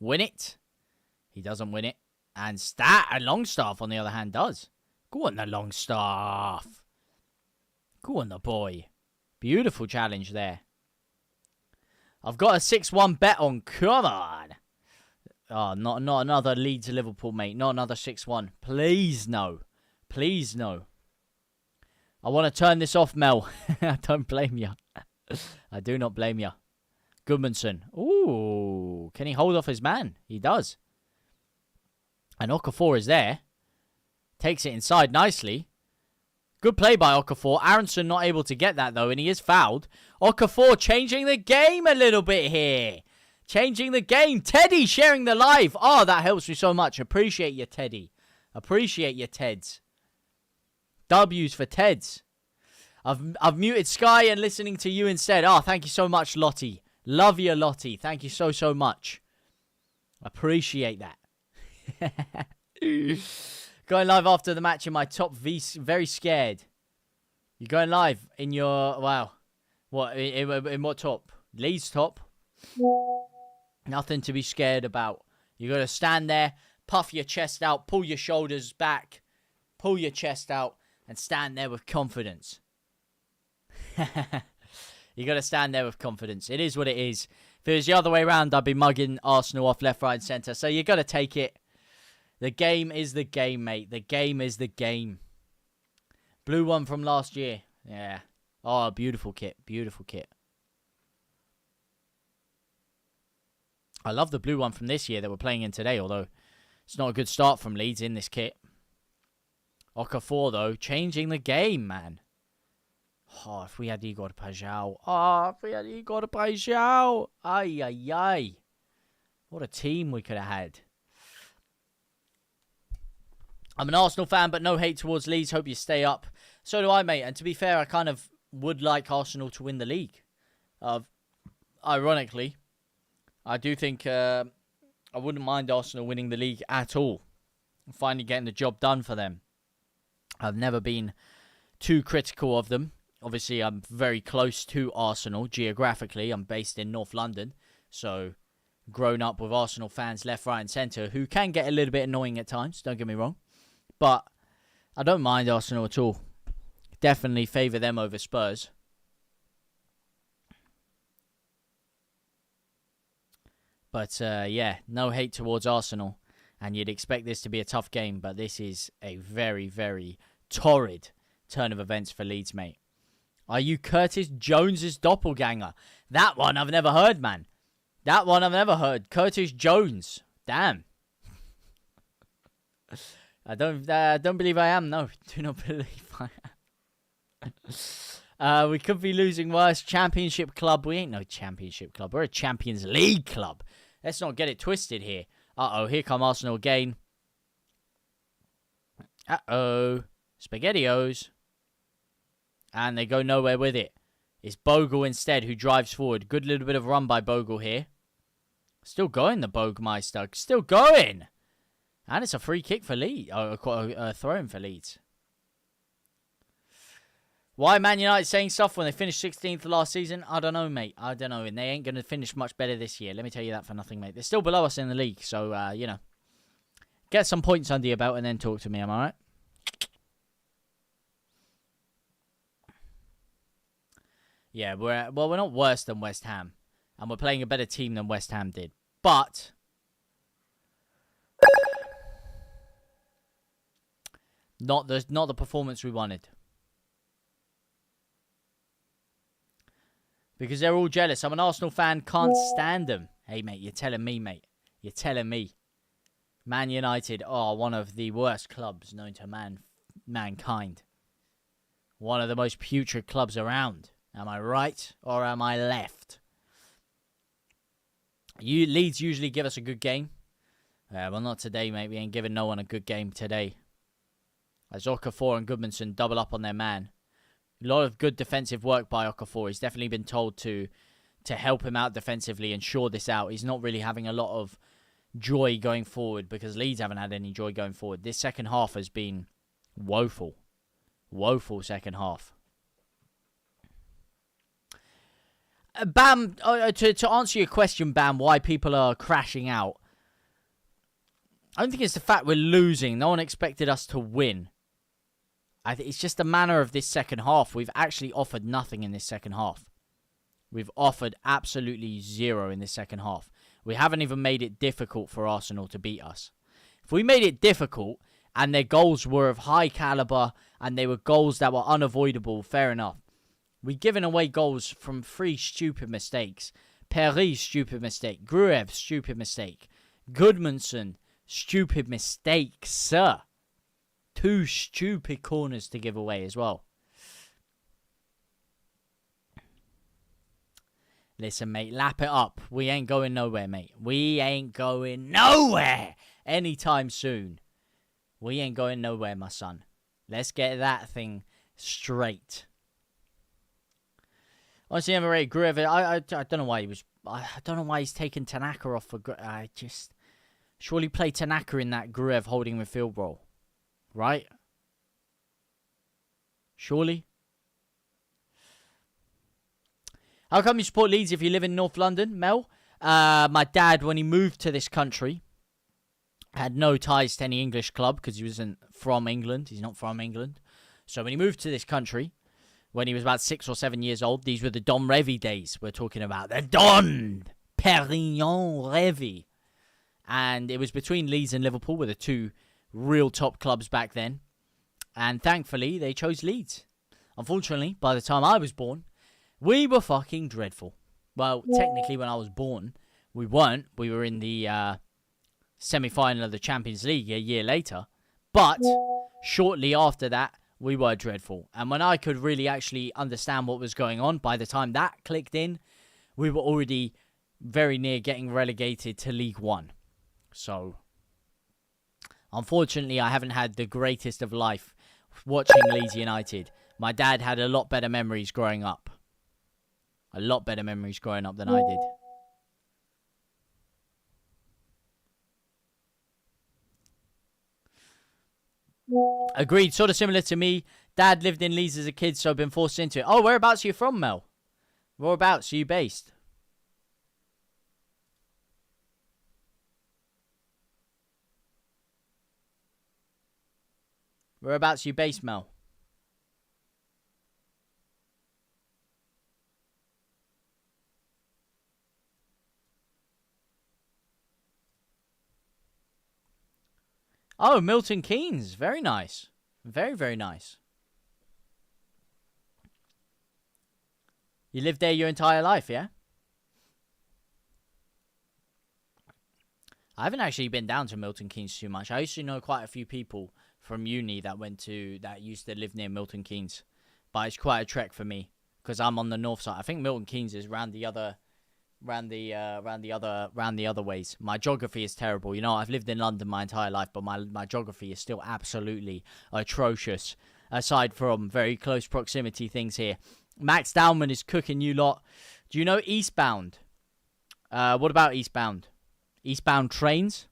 win it. He doesn't win it. And Longstaff, on the other hand, does. Go on, the Longstaff. Go on, the boy. Beautiful challenge there. I've got a 6-1 bet on. Come on. Oh, not another Leeds Liverpool, mate. Not another 6-1. Please, no. Please, no. I want to turn this off, Mel. I don't blame you. I do not blame you. Goodmanson. Ooh. Can he hold off his man? He does. And Okafor is there. Takes it inside nicely. Good play by Okafor. Aronson not able to get that, though, and he is fouled. Okafor changing the game a little bit here. Changing the game. Teddy sharing the live. Oh, that helps me so much. Appreciate you, Teddy. Appreciate you, Teds. W's for Teds. I've muted Sky and listening to you instead. Oh, thank you so much, Lottie. Love you, Lottie. Thank you so, so much. Appreciate that. Going live after the match in my top V. Very scared. You're going live in your... Wow. What? In what top? Leeds top? Nothing to be scared about. You got to stand there, puff your chest out, pull your shoulders back, pull your chest out, and stand there with confidence. You got to stand there with confidence. It is what it is. If it was the other way around, I'd be mugging Arsenal off left, right, and centre. So you got to take it. The game is the game, mate. The game is the game. Blue one from last year. Yeah. Oh, beautiful kit. Beautiful kit. I love the blue one from this year that we're playing in today, although it's not a good start from Leeds in this kit. Okafor, though, changing the game, man. Oh, if we had Igor Pajau. Ay, ay, ay. What a team we could have had. I'm an Arsenal fan, but no hate towards Leeds. Hope you stay up. So do I, mate. And to be fair, I kind of would like Arsenal to win the league. Ironically, I do think I wouldn't mind Arsenal winning the league at all. Finally getting the job done for them. I've never been too critical of them. Obviously, I'm very close to Arsenal geographically. I'm based in North London. So, grown up with Arsenal fans left, right and centre who can get a little bit annoying at times. Don't get me wrong. But I don't mind Arsenal at all. Definitely favour them over Spurs. But, yeah, no hate towards Arsenal. And you'd expect this to be a tough game. But this is a very, very torrid turn of events for Leeds, mate. Are you Curtis Jones's doppelganger? That one I've never heard, man. That one I've never heard. Curtis Jones. Damn. I don't believe I am. No, do not believe I am. We could be losing worse. Championship club. We ain't no championship club. We're a Champions League club. Let's not get it twisted here. Uh-oh, here come Arsenal again. Uh-oh. SpaghettiOs. And they go nowhere with it. It's Bogle instead who drives forward. Good little bit of run by Bogle here. Still going, the Bogmeister. Still going. And it's a free kick for Leeds. A throw-in for Leeds. Why Man United saying stuff when they finished 16th last season? I don't know, mate. I don't know. And they ain't going to finish much better this year. Let me tell you that for nothing, mate. They're still below us in the league. So, you know. Get some points under your belt and then talk to me. Am I right? Yeah, we're not worse than West Ham. And we're playing a better team than West Ham did. But not the performance we wanted. Because they're all jealous. I'm an Arsenal fan, can't stand them. Hey, mate, you're telling me, mate. You're telling me. Man United are one of the worst clubs known to mankind. One of the most putrid clubs around. Am I right or am I left? Leeds usually give us a good game. Well, not today, mate. We ain't giving no one a good game today. As Okafor and Goodmanson double up on their man. A lot of good defensive work by Okafor. He's definitely been told to help him out defensively and shore this out. He's not really having a lot of joy going forward because Leeds haven't had any joy going forward. This second half has been woeful. Woeful second half. Bam, to answer your question, Bam, why people are crashing out. I don't think it's the fact we're losing. No one expected us to win. I think it's just the manner of this second half. We've actually offered nothing in this second half. We've offered absolutely zero in this second half. We haven't even made it difficult for Arsenal to beat us. If we made it difficult and their goals were of high caliber and they were goals that were unavoidable, fair enough. We've given away goals from 3 stupid mistakes. Perry's stupid mistake. Gruev's stupid mistake. Goodmanson, stupid mistake, sir. 2 stupid corners to give away as well. Listen, mate, lap it up. We ain't going nowhere, mate. We ain't going nowhere anytime soon. We ain't going nowhere, my son. Let's get that thing straight. Honestly, I'm very Gruev. I don't know why he was. I don't know why he's taken Tanaka off for. I just surely play Tanaka in that Gruev holding midfield role, right? Surely. How come you support Leeds if you live in North London, Mel? My dad, when he moved to this country, had no ties to any English club because he wasn't from England. He's not from England. So when he moved to this country, when he was about 6 or 7 years old, these were the Don Revy days we're talking about. The Don Perignon Revy. And it was between Leeds and Liverpool, were the two real top clubs back then. And thankfully, they chose Leeds. Unfortunately, by the time I was born, we were fucking dreadful. Well, technically, when I was born, we weren't. We were in the semi-final of the Champions League a year later. But shortly after that, we were dreadful. And when I could really actually understand what was going on, by the time that clicked in, we were already very near getting relegated to League One. So, unfortunately, I haven't had the greatest of life watching Leeds United. My dad had a lot better memories growing up. A lot better memories growing up than I did. Agreed. Sort of similar to me. Dad lived in Leeds as a kid, so I've been forced into it. Oh, whereabouts are you from, Mel? Whereabouts are you based? Whereabouts are you based, Mel? Oh, Milton Keynes. Very nice. Very, very nice. You lived there your entire life, yeah? I haven't actually been down to Milton Keynes too much. I used to know quite a few people from uni that used to live near Milton Keynes. But it's quite a trek for me because I'm on the north side. I think Milton Keynes is round the other ways. My geography is terrible. You know, I've lived in London my entire life, but my geography is still absolutely atrocious. Aside from very close proximity things here. Max Downman is cooking you lot. Do you know Eastbound? What about Eastbound? Eastbound trains?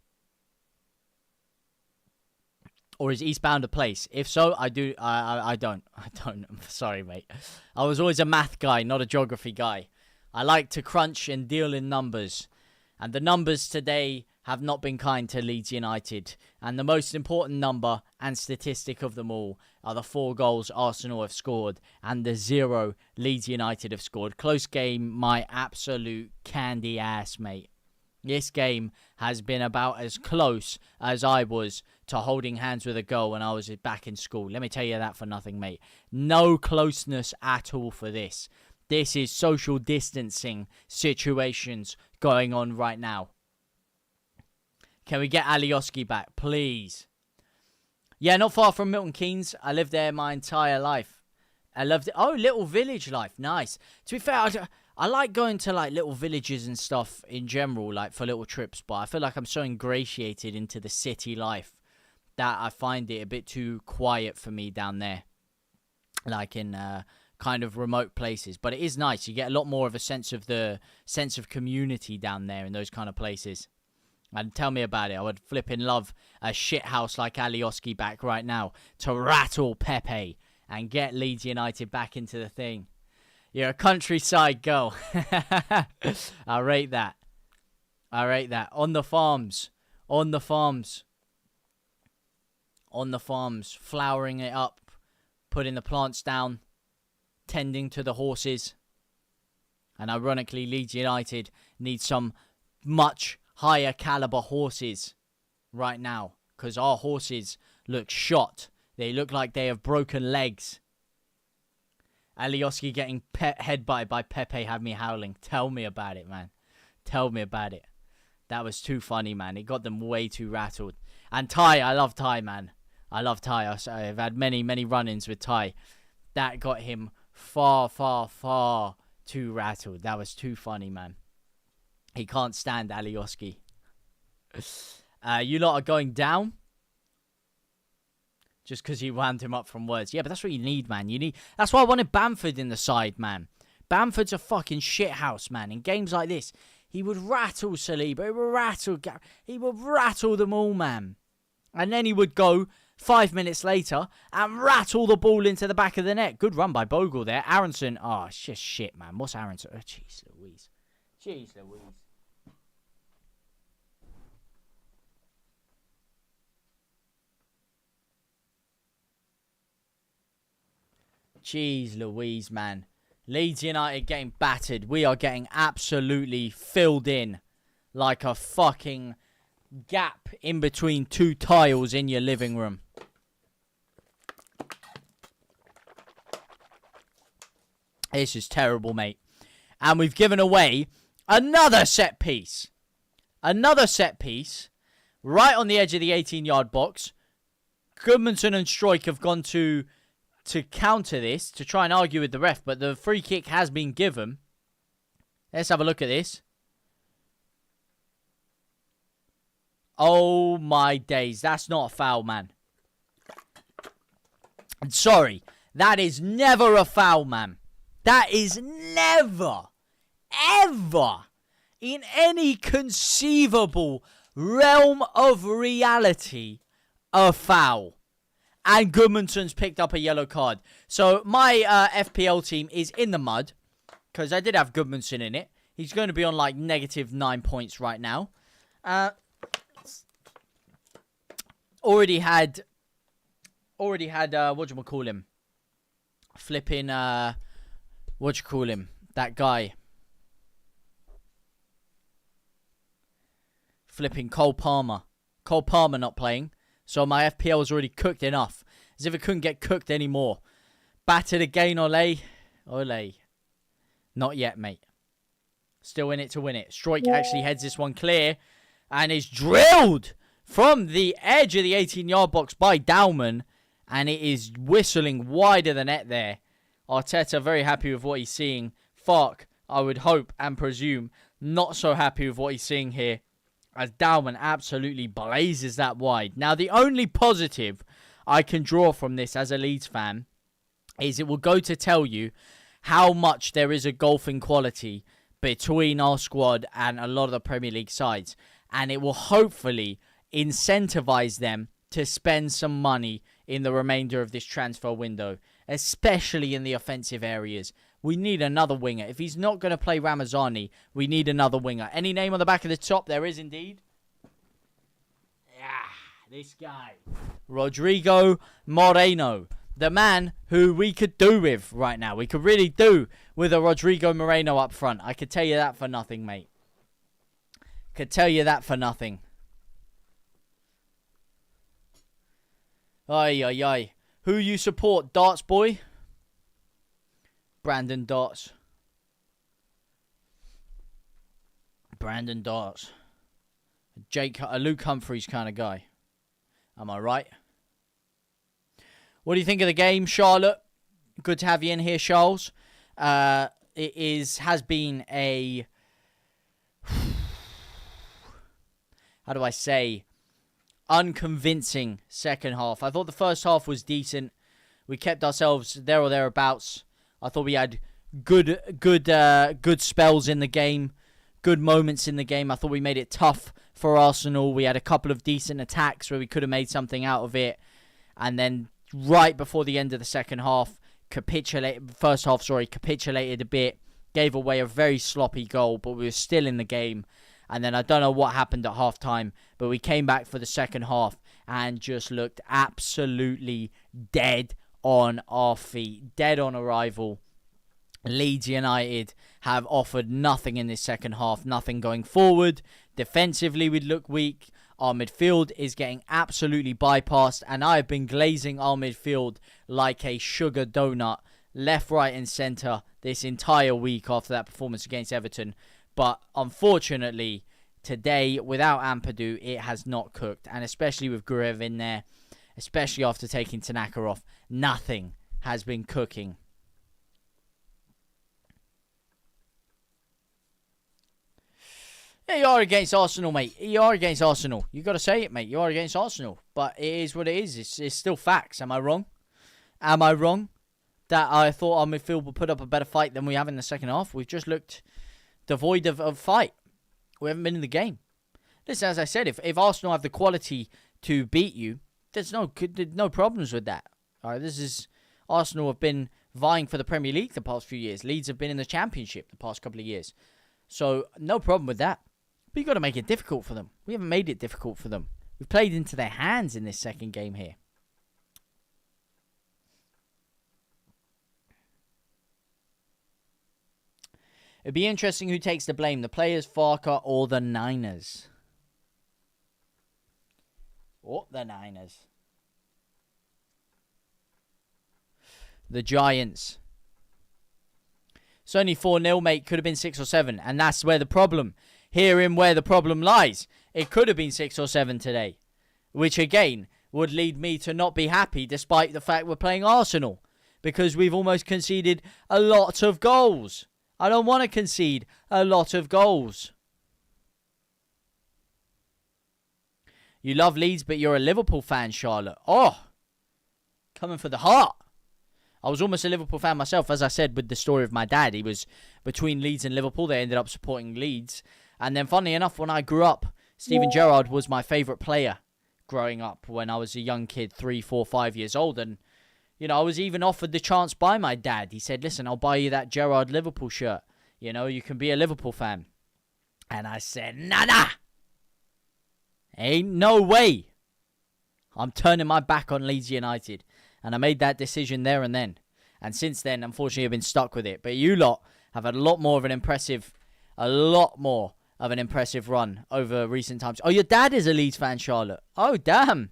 Or is Eastbound a place? If so, I do. I don't. I'm sorry, mate. I was always a math guy, not a geography guy. I like to crunch and deal in numbers. And the numbers today have not been kind to Leeds United. And the most important number and statistic of them all are the 4 goals Arsenal have scored and the 0 Leeds United have scored. Close game, my absolute candy ass, mate. This game has been about as close as I was to holding hands with a girl when I was back in school. Let me tell you that for nothing, mate. No closeness at all for this. This is social distancing situations going on right now. Can we get Alioski back, please? Yeah, not far from Milton Keynes. I lived there my entire life. I loved it. Oh, little village life. Nice. To be fair, I like going to like little villages and stuff in general, like for little trips. But I feel like I'm so ingratiated into the city life that I find it a bit too quiet for me down there. Like in kind of remote places. But it is nice. You get a lot more of a sense of community down there in those kind of places. And tell me about it. I would flipping love a shithouse like Alioski back right now to rattle Pepe and get Leeds United back into the thing. You're a countryside girl. I rate that. I rate that. On the farms. On the farms. On the farms. Flowering it up. Putting the plants down. Tending to the horses. And ironically, Leeds United need some much higher caliber horses right now. Because our horses look shot. They look like they have broken legs. Alioski getting headbutted by Pepe had me howling. Tell me about it, man. Tell me about it. That was too funny, man. It got them way too rattled. And Ty, I love Ty, man. I love Ty. I've had many, many run-ins with Ty. That got him far, far, far too rattled. That was too funny, man. He can't stand Alioski. You lot are going down? Just because he wound him up from words. Yeah, but that's what you need, man. That's why I wanted Bamford in the side, man. Bamford's a fucking shithouse, man. In games like this, he would rattle Saliba. He would rattle them all, man. And then he would go 5 minutes later and rattle the ball into the back of the net. Good run by Bogle there. Aronson. Oh, it's just shit, man. What's Aronson? Oh, jeez Louise. Jeez Louise. Jeez Louise, man. Leeds United getting battered. We are getting absolutely filled in like a fucking gap in between two tiles in your living room. This is terrible, mate. And we've given away another set piece. Another set piece. Right on the edge of the 18-yard box. Goodmanson and Stroik have gone to counter this, to try and argue with the ref. But the free kick has been given. Let's have a look at this. Oh, my days. That's not a foul, man. Sorry. That is never a foul, man. That is never, ever, in any conceivable realm of reality, a foul. And Goodmanson's picked up a yellow card. So my FPL team is in the mud, because I did have Goodmanson in it. He's going to be on like -9 points right now. Already had, whatchamacallhim? Flipping, that guy. Flipping Cole Palmer. Cole Palmer not playing. So my FPL was already cooked enough. As if it couldn't get cooked anymore. Battered again, Ole. Ole. Not yet, mate. Still in it to win it. Stroik actually heads this one clear. And is drilled from the edge of the 18-yard box by Dowman. And it is whistling wide of the net there. Arteta very happy with what he's seeing. Fark, I would hope and presume, not so happy with what he's seeing here. As Dowman absolutely blazes that wide. Now, the only positive I can draw from this as a Leeds fan is it will go to tell you how much there is a golfing quality between our squad and a lot of the Premier League sides. And it will hopefully incentivize them to spend some money in the remainder of this transfer window, especially in the offensive areas. We need another winger. If he's not going to play Ramazani, we need another winger. Any name on the back of the top? There is indeed. Yeah, this guy. Rodrigo Moreno. The man who we could do with right now. We could really do with a Rodrigo Moreno up front. I could tell you that for nothing, mate. Could tell you that for nothing. Ay, ay, ay. Who you support, Darts boy? Brandon Darts. Brandon Darts. A Luke Humphreys kind of guy. Am I right? What do you think of the game, Charlotte? Good to have you in here, Charles. Has been a... How do I say? Unconvincing second half. I thought the first half was decent. We kept ourselves there or thereabouts. I thought we had good spells in the game, good moments in the game. I thought we made it tough for Arsenal. We had a couple of decent attacks where we could have made something out of it, and then right before the end of the second half, capitulated a bit, gave away a very sloppy goal, but we were still in the game. And then I don't know what happened at halftime, but we came back for the second half and just looked absolutely dead on our feet, dead on arrival. Leeds United have offered nothing in this second half, nothing going forward. Defensively, we'd look weak. Our midfield is getting absolutely bypassed, and I have been glazing our midfield like a sugar donut, left, right, and centre this entire week after that performance against Everton. But unfortunately, today, without Ampadu, it has not cooked. And especially with Gurev in there, especially after taking Tanaka off, nothing has been cooking. Yeah, you are against Arsenal, mate. You are against Arsenal. You got to say it, mate. You are against Arsenal. But it is what it is. It's still facts. Am I wrong? Am I wrong that I thought our midfield would put up a better fight than we have in the second half? We've just looked devoid of fight. We haven't been in the game. Listen, as I said, if Arsenal have the quality to beat you, there's no problems with that. All right, Arsenal have been vying for the Premier League the past few years. Leeds have been in the Championship the past couple of years. So, no problem with that. But you've got to make it difficult for them. We haven't made it difficult for them. We've played into their hands in this second game here. It'd be interesting who takes the blame, the players, Farker, or the Niners. Oh, the Niners. The Giants. It's only 4-0, mate. Could have been 6 or 7. And that's where the problem. Herein where the problem lies. It could have been 6 or 7 today. Which, again, would lead me to not be happy despite the fact we're playing Arsenal. Because we've almost conceded a lot of goals. I don't want to concede a lot of goals. You love Leeds, but you're a Liverpool fan, Charlotte. Oh, coming for the heart. I was almost a Liverpool fan myself, as I said, with the story of my dad. He was between Leeds and Liverpool. They ended up supporting Leeds. And then, funnily enough, when I grew up, Steven Gerrard was my favourite player growing up when I was a young kid, 3, 4, 5 years old. And, you know, I was even offered the chance by my dad. He said, listen, I'll buy you that Gerrard Liverpool shirt. You know, you can be a Liverpool fan. And I said, nah. Ain't no way. I'm turning my back on Leeds United. And I made that decision there and then. And since then, unfortunately, I've been stuck with it. But you lot have had a lot more of an impressive run over recent times. Oh, your dad is a Leeds fan, Charlotte. Oh, damn.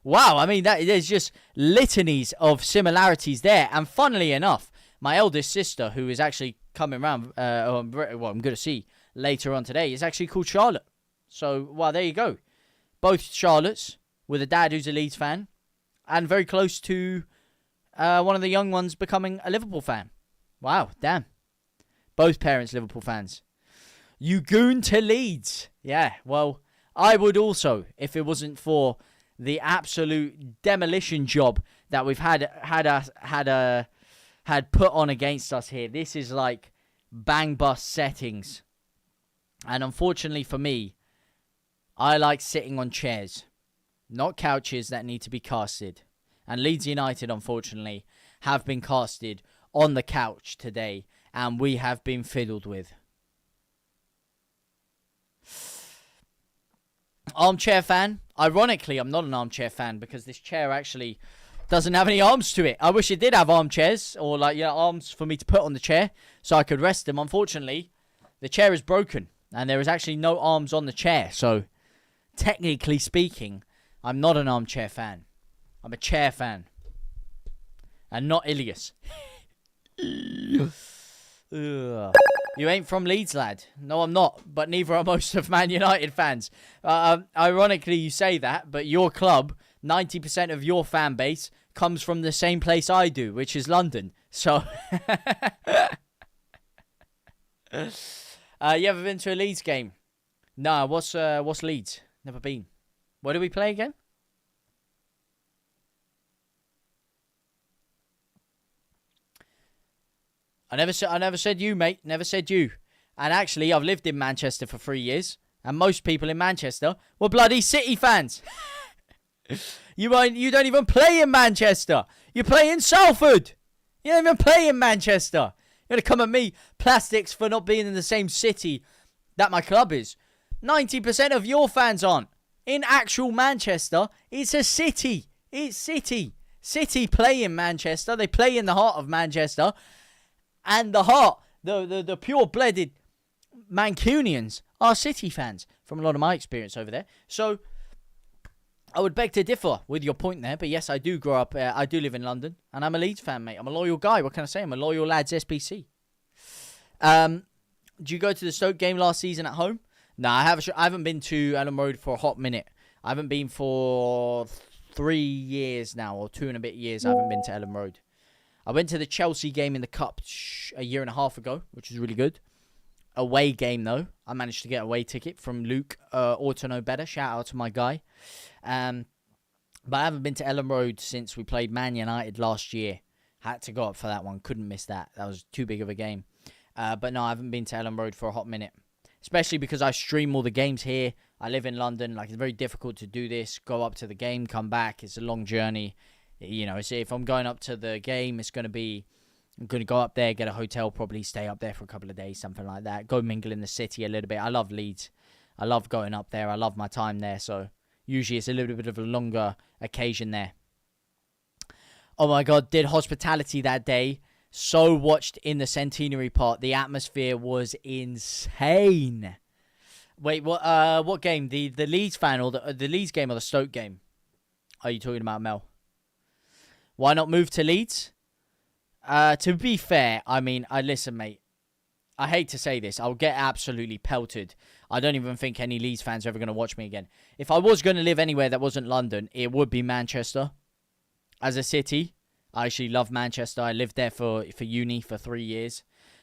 Wow, I mean, there's just litanies of similarities there. And funnily enough, my eldest sister, who is actually coming around, I'm going to see later on today, is actually called Charlotte. So, well, there you go. Both Charlottes with a dad who's a Leeds fan and very close to one of the young ones becoming a Liverpool fan. Wow, damn. Both parents Liverpool fans. You goon to Leeds. Yeah, well, I would also, if it wasn't for the absolute demolition job that we've had put on against us here. This is like bang bus settings. And unfortunately for me, I like sitting on chairs, not couches that need to be casted. And Leeds United, unfortunately, have been casted on the couch today, and we have been fiddled with. Armchair fan. Ironically, I'm not an armchair fan because this chair actually doesn't have any arms to it. I wish it did have armchairs or arms for me to put on the chair so I could rest them. Unfortunately, the chair is broken and there is actually no arms on the chair. So, technically speaking, I'm not an armchair fan. I'm a chair fan. And not Ilias. You ain't from Leeds, lad. No, I'm not. But neither are most of Man United fans. Ironically, you say that, but your club, 90% of your fan base, comes from the same place I do, which is London. So, you ever been to a Leeds game? Nah, what's Leeds? Never been. Where do we play again? I never said you, mate. Never said you. And actually, I've lived in Manchester for 3 years. And most people in Manchester were bloody City fans. You don't even play in Manchester. You play in Salford. You don't even play in Manchester. You're going to come at me, plastics, for not being in the same city that my club is. 90% of your fans aren't. In actual Manchester, it's a city. It's City. City play in Manchester. They play in the heart of Manchester. And the heart, the pure-blooded Mancunians are City fans, from a lot of my experience over there. So, I would beg to differ with your point there. But yes, I do grow up, I do live in London. And I'm a Leeds fan, mate. I'm a loyal guy. What can I say? I'm a loyal lads SPC. Did you go to the Stoke game last season at home? No, I haven't been to Elland Road for a hot minute. I haven't been for 3 years now, or 2 and a bit years I haven't been to Elland Road. I went to the Chelsea game in the Cup a year and a half ago, which was really good. Away game, though. I managed to get a away ticket from Luke, ought to know better. Shout out to my guy. But I haven't been to Elland Road since we played Man United last year. Had to go up for that one. Couldn't miss that. That was too big of a game. But no, I haven't been to Elland Road for a hot minute. Especially because I stream all the games here. I live in London. Like, it's very difficult to do this. Go up to the game, come back. It's a long journey. You know, if I'm going up to the game, I'm going to go up there, get a hotel, probably stay up there for a couple of days, something like that. Go mingle in the city a little bit. I love Leeds. I love going up there. I love my time there. So usually it's a little bit of a longer occasion there. Oh my God, did hospitality that day. So watched in the Centenary part. The atmosphere was insane. Wait, what game? The Leeds fan or the Leeds game or the Stoke game? Are you talking about, Mel? Why not move to Leeds? To be fair, I mean, listen, mate. I hate to say this. I'll get absolutely pelted. I don't even think any Leeds fans are ever going to watch me again. If I was going to live anywhere that wasn't London, it would be Manchester. As a city, I actually love Manchester. I lived there for uni for 3 years.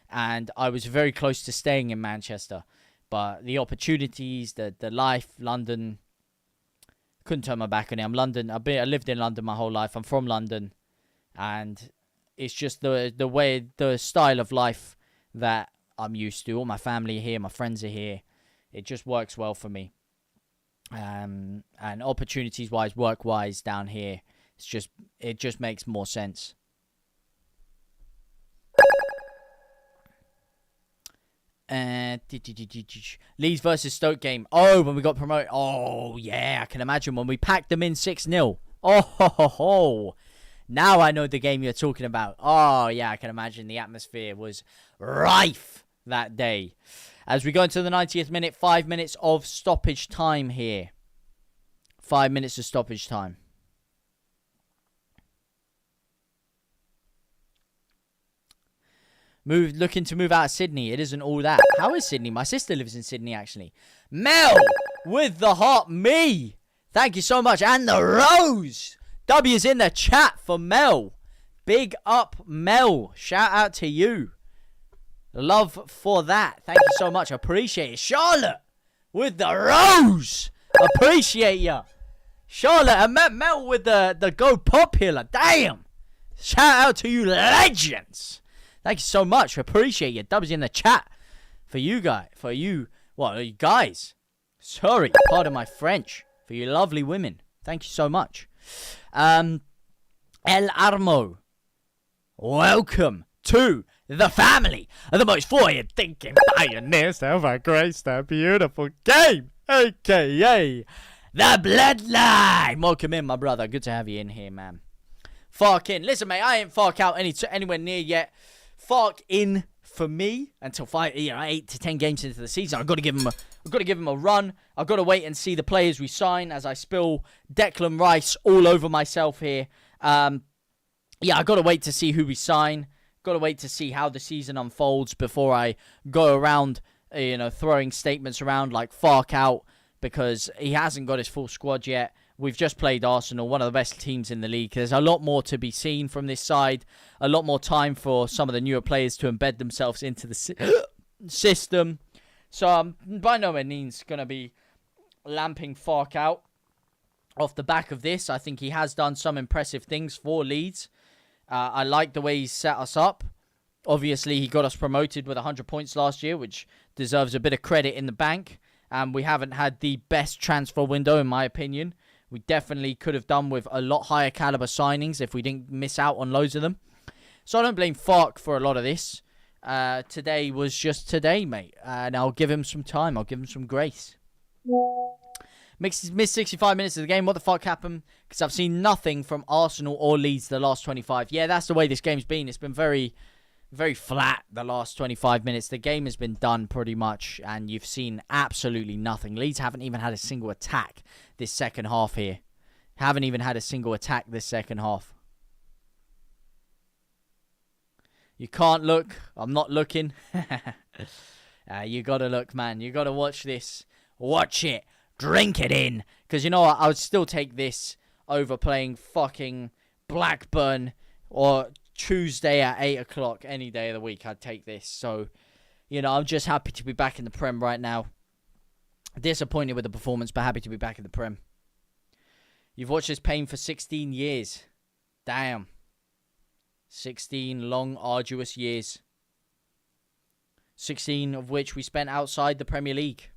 And I was very close to staying in Manchester. But the opportunities, the life, London, couldn't turn my back on it. I'm London. I lived in London my whole life. I'm from London. And it's just the way, the style of life that I'm used to. All my family are here. My friends are here. It just works well for me. And opportunities-wise, work-wise down here, it just makes more sense. Leeds versus Stoke game. Oh, when we got promoted. Oh, yeah, I can imagine when we packed them in 6-0. Oh, ho, ho, ho. Now I know the game you're talking about. Oh, yeah, I can imagine the atmosphere was rife that day. As we go into the 90th minute, 5 minutes of stoppage time here. 5 minutes of stoppage time. Looking to move out of Sydney. It isn't all that. How is Sydney? My sister lives in Sydney, actually. Mel with the heart. Me. Thank you so much. And the rose. W's in the chat for Mel. Big up, Mel. Shout out to you. Love for that. Thank you so much. Appreciate it. Charlotte with the rose. Appreciate ya. Charlotte and Mel with the go popular. Damn. Shout out to you legends. Thank you so much. Appreciate you. Dubs in the chat. For you guys. For you. What, you guys? Sorry. Pardon my French. For you lovely women. Thank you so much. El Armo. Welcome to the family of the most forward-thinking pioneers to ever graced a beautiful game. A.K.A. the Bloodline. Welcome in, my brother. Good to have you in here, man. Fark in. Listen, mate, I ain't fark out anywhere near yet. Fark in for me until 8 to 10 games into the season. I've got to give him a run. I've got to wait and see the players we sign as I spill Declan Rice all over myself here. I've got to wait to see who we sign. Got to wait to see how the season unfolds before I go around, throwing statements around like Fark out because he hasn't got his full squad yet. We've just played Arsenal, one of the best teams in the league. There's a lot more to be seen from this side. A lot more time for some of the newer players to embed themselves into the system. So I'm by no means going to be lamping Fark out off the back of this. I think he has done some impressive things for Leeds. I like the way he's set us up. Obviously, he got us promoted with 100 points last year, which deserves a bit of credit in the bank. We haven't had the best transfer window, in my opinion. We definitely could have done with a lot higher caliber signings if we didn't miss out on loads of them. So I don't blame Fark for a lot of this. Today was just today, mate. And I'll give him some time. I'll give him some grace. Missed 65 minutes of the game. What the fuck happened? Because I've seen nothing from Arsenal or Leeds the last 25. Yeah, that's the way this game's been. It's been very, very flat the last 25 minutes. The game has been done pretty much, and you've seen absolutely nothing. Leeds haven't even had a single attack this second half here. Haven't even had a single attack this second half. You can't look. I'm not looking. You gotta look, man. You gotta watch this. Watch it. Drink it in. Because you know what? I would still take this over playing fucking Blackburn or Tuesday at 8 o'clock any day of the week. I'd take this. So, I'm just happy to be back in the Prem right now. Disappointed with the performance, but happy to be back in the Prem. You've watched this pain for 16 years. Damn. 16 long, arduous years. 16 of which we spent outside the Premier League.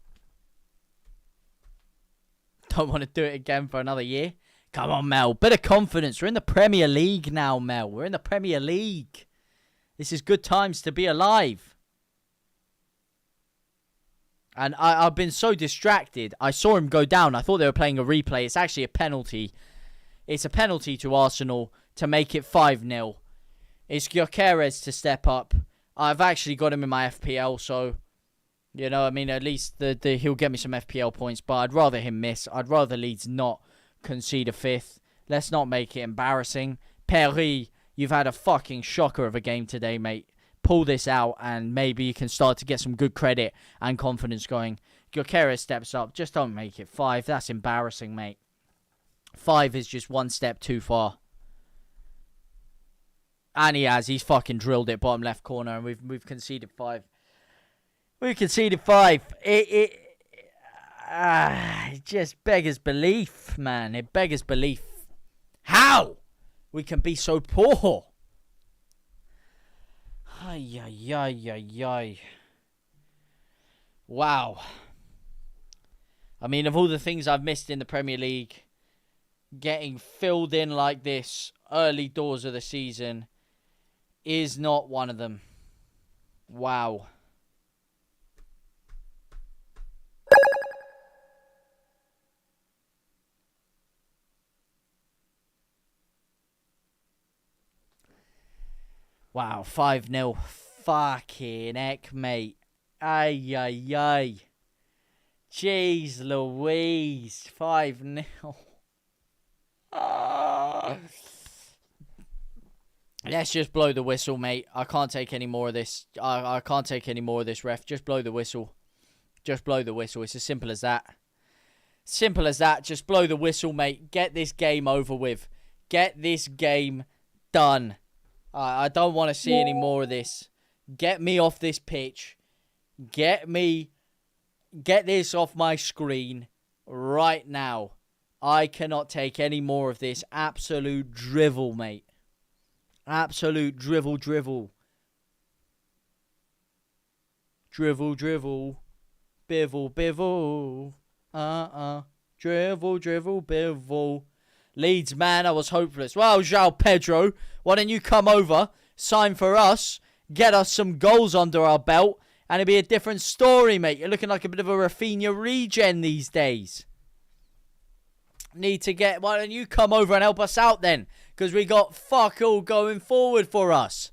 Don't want to do it again for another year. Come on, Mel. Bit of confidence. We're in the Premier League now, Mel. We're in the Premier League. This is good times to be alive. And I've been so distracted. I saw him go down. I thought they were playing a replay. It's actually a penalty. It's a penalty to Arsenal to make it 5-0. It's Gyökeres to step up. I've actually got him in my FPL, so You know, I mean, at least he'll get me some FPL points, but I'd rather him miss. I'd rather Leeds not concede a fifth. Let's not make it embarrassing. Perry, you've had a fucking shocker of a game today, mate. Pull this out, and maybe you can start to get some good credit and confidence going. Gyökeres steps up. Just don't make it 5. That's embarrassing, mate. 5 is just one step too far. And he has. He's fucking drilled it bottom left corner, and we've conceded 5. We conceded 5. It just beggars belief, man. It beggars belief. How we can be so poor. Ay, ay, ay, ay, ay. Wow. I mean, of all the things I've missed in the Premier League, getting filled in like this early doors of the season is not one of them. Wow. Wow, 5-0. Fucking heck, mate. Ay, ay, ay. Jeez Louise. 5-0. Let's just blow the whistle, mate. I can't take any more of this. I can't take any more of this, ref. Just blow the whistle. Just blow the whistle. It's as simple as that. Simple as that. Just blow the whistle, mate. Get this game over with. Get this game done. I don't want to see any more of this. Get me off this pitch. Get this off my screen right now. I cannot take any more of this absolute drivel, mate. Absolute drivel. Drivel. Bivel. Drivel. Bivel. Leeds, man, I was hopeless. Well, João Pedro, why don't you come over, sign for us, get us some goals under our belt, and it'll be a different story, mate. You're looking like a bit of a Rafinha regen these days. Why don't you come over and help us out then? Because we got fuck all going forward for us.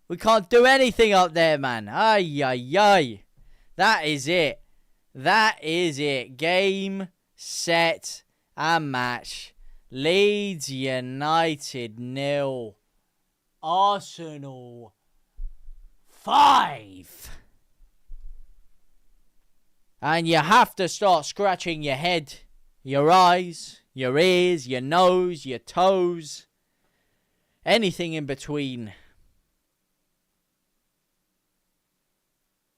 We can't do anything up there, man. Ay, ay, ay. That is it. That is it. Game, set, and match. Leeds United 0. Arsenal 5. And you have to start scratching your head, your eyes, your ears, your nose, your toes. Anything in between.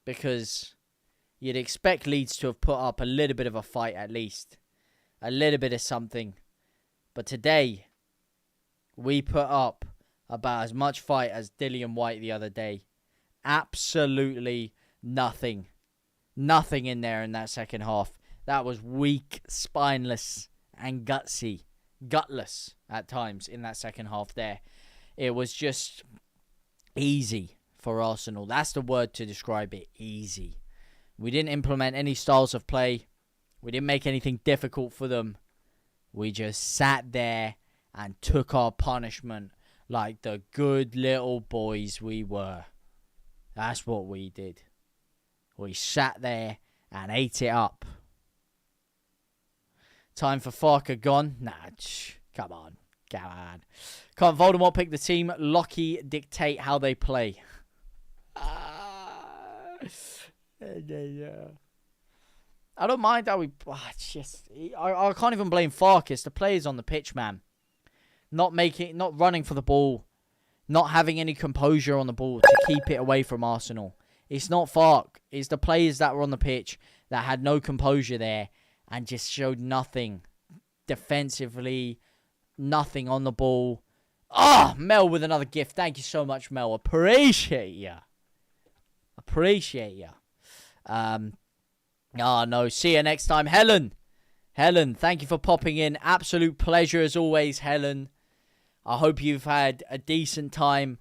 Because you'd expect Leeds to have put up a little bit of a fight at least. A little bit of something. But today, we put up about as much fight as Dillian White the other day. Absolutely nothing. Nothing in there in that second half. That was weak, spineless, and gutsy. Gutless at times in that second half there. It was just easy for Arsenal. That's the word to describe it. Easy. We didn't implement any styles of play. We didn't make anything difficult for them. We just sat there and took our punishment like the good little boys we were. That's what we did. We sat there and ate it up. Time for Farker gone? Nah, come on. Can't Voldemort pick the team? Lockie dictate how they play. Yeah. I don't mind how we... I can't even blame Farkas. The players on the pitch, man. Not running for the ball. Not having any composure on the ball to keep it away from Arsenal. It's not Fark. It's the players that were on the pitch that had no composure there and just showed nothing. Defensively, nothing on the ball. Mel with another gift. Thank you so much, Mel. Appreciate ya. No. See you next time. Helen, thank you for popping in. Absolute pleasure as always, Helen. I hope you've had a decent time.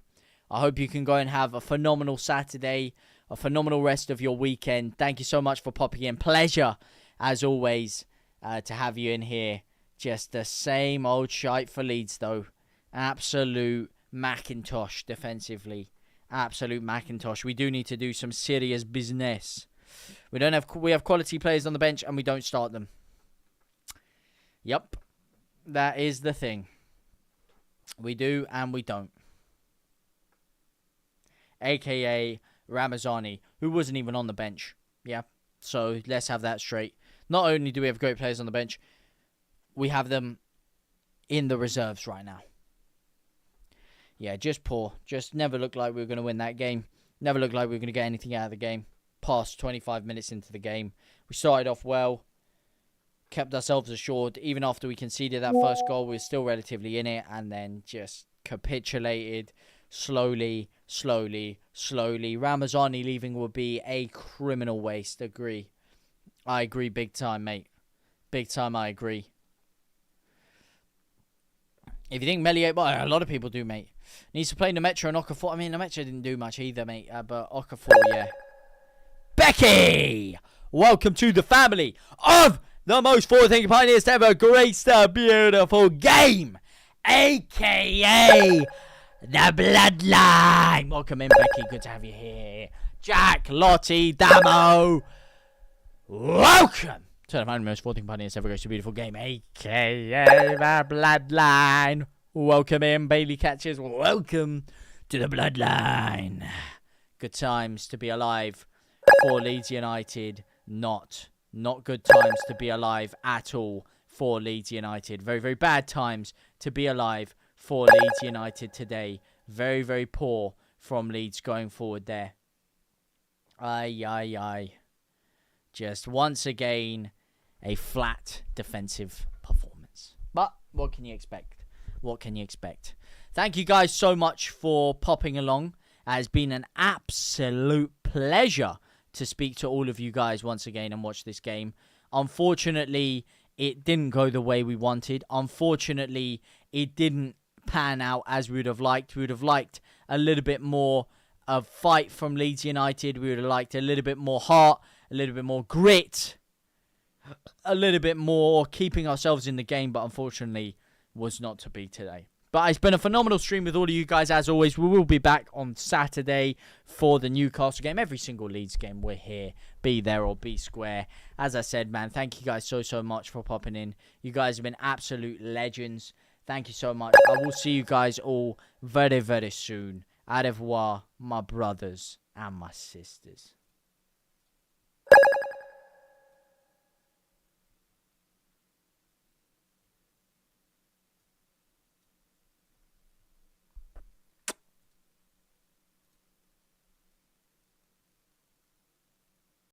I hope you can go and have a phenomenal Saturday, a phenomenal rest of your weekend. Thank you so much for popping in. Pleasure, as always, to have you in here. Just the same old shite for Leeds, though. Absolute Macintosh defensively. Absolute Macintosh. We do need to do some serious business. We have quality players on the bench and we don't start them. Yep. That is the thing. We do and we don't. AKA Ramazani, who wasn't even on the bench. Yeah. So let's have that straight. Not only do we have great players on the bench, we have them in the reserves right now. Yeah, just poor. Just never looked like we were going to win that game. Never looked like we were going to get anything out of the game. Past 25 minutes into the game. We started off well. Kept ourselves assured. Even after we conceded that first goal, we were still relatively in it. And then just capitulated slowly. Ramazani leaving would be a criminal waste. Agree. I agree big time, mate. Big time, I agree. If you think Melier, well, a lot of people do, mate. Needs to play Nemetra and Okafor. I mean, Nemetra didn't do much either, mate. But Okafor, yeah. Becky! Welcome to the family of the most forward-thinking pioneers ever. Great, beautiful game. A.K.A. The Bloodline. Welcome in, Becky. Good to have you here. Jack, Lottie, Damo. Welcome to the family of the most forward-thinking pioneers ever. Great, beautiful game. A.K.A. The Bloodline. Welcome in, Bailey Catches. Welcome to the Bloodline. Good times to be alive for Leeds United. Not good times to be alive at all for Leeds United. Very, very bad times to be alive for Leeds United today. Very, very poor from Leeds going forward there. Aye. Just once again, a flat defensive performance. But what can you expect? What can you expect? Thank you guys so much for popping along. It has been an absolute pleasure to speak to all of you guys once again and watch this game. Unfortunately, it didn't go the way we wanted. Unfortunately, it didn't pan out as we would have liked. We would have liked a little bit more of fight from Leeds United. We would have liked a little bit more heart, a little bit more grit, a little bit more keeping ourselves in the game, but unfortunately was not to be today. But it's been a phenomenal stream with all of you guys as always. We will be back on Saturday for the Newcastle game. Every single Leeds game we're here. Be there or be square. As I said, man, thank you guys so much for popping in. You guys have been absolute legends. Thank you so much. I will see you guys all very, very soon. Au revoir, my brothers and my sisters.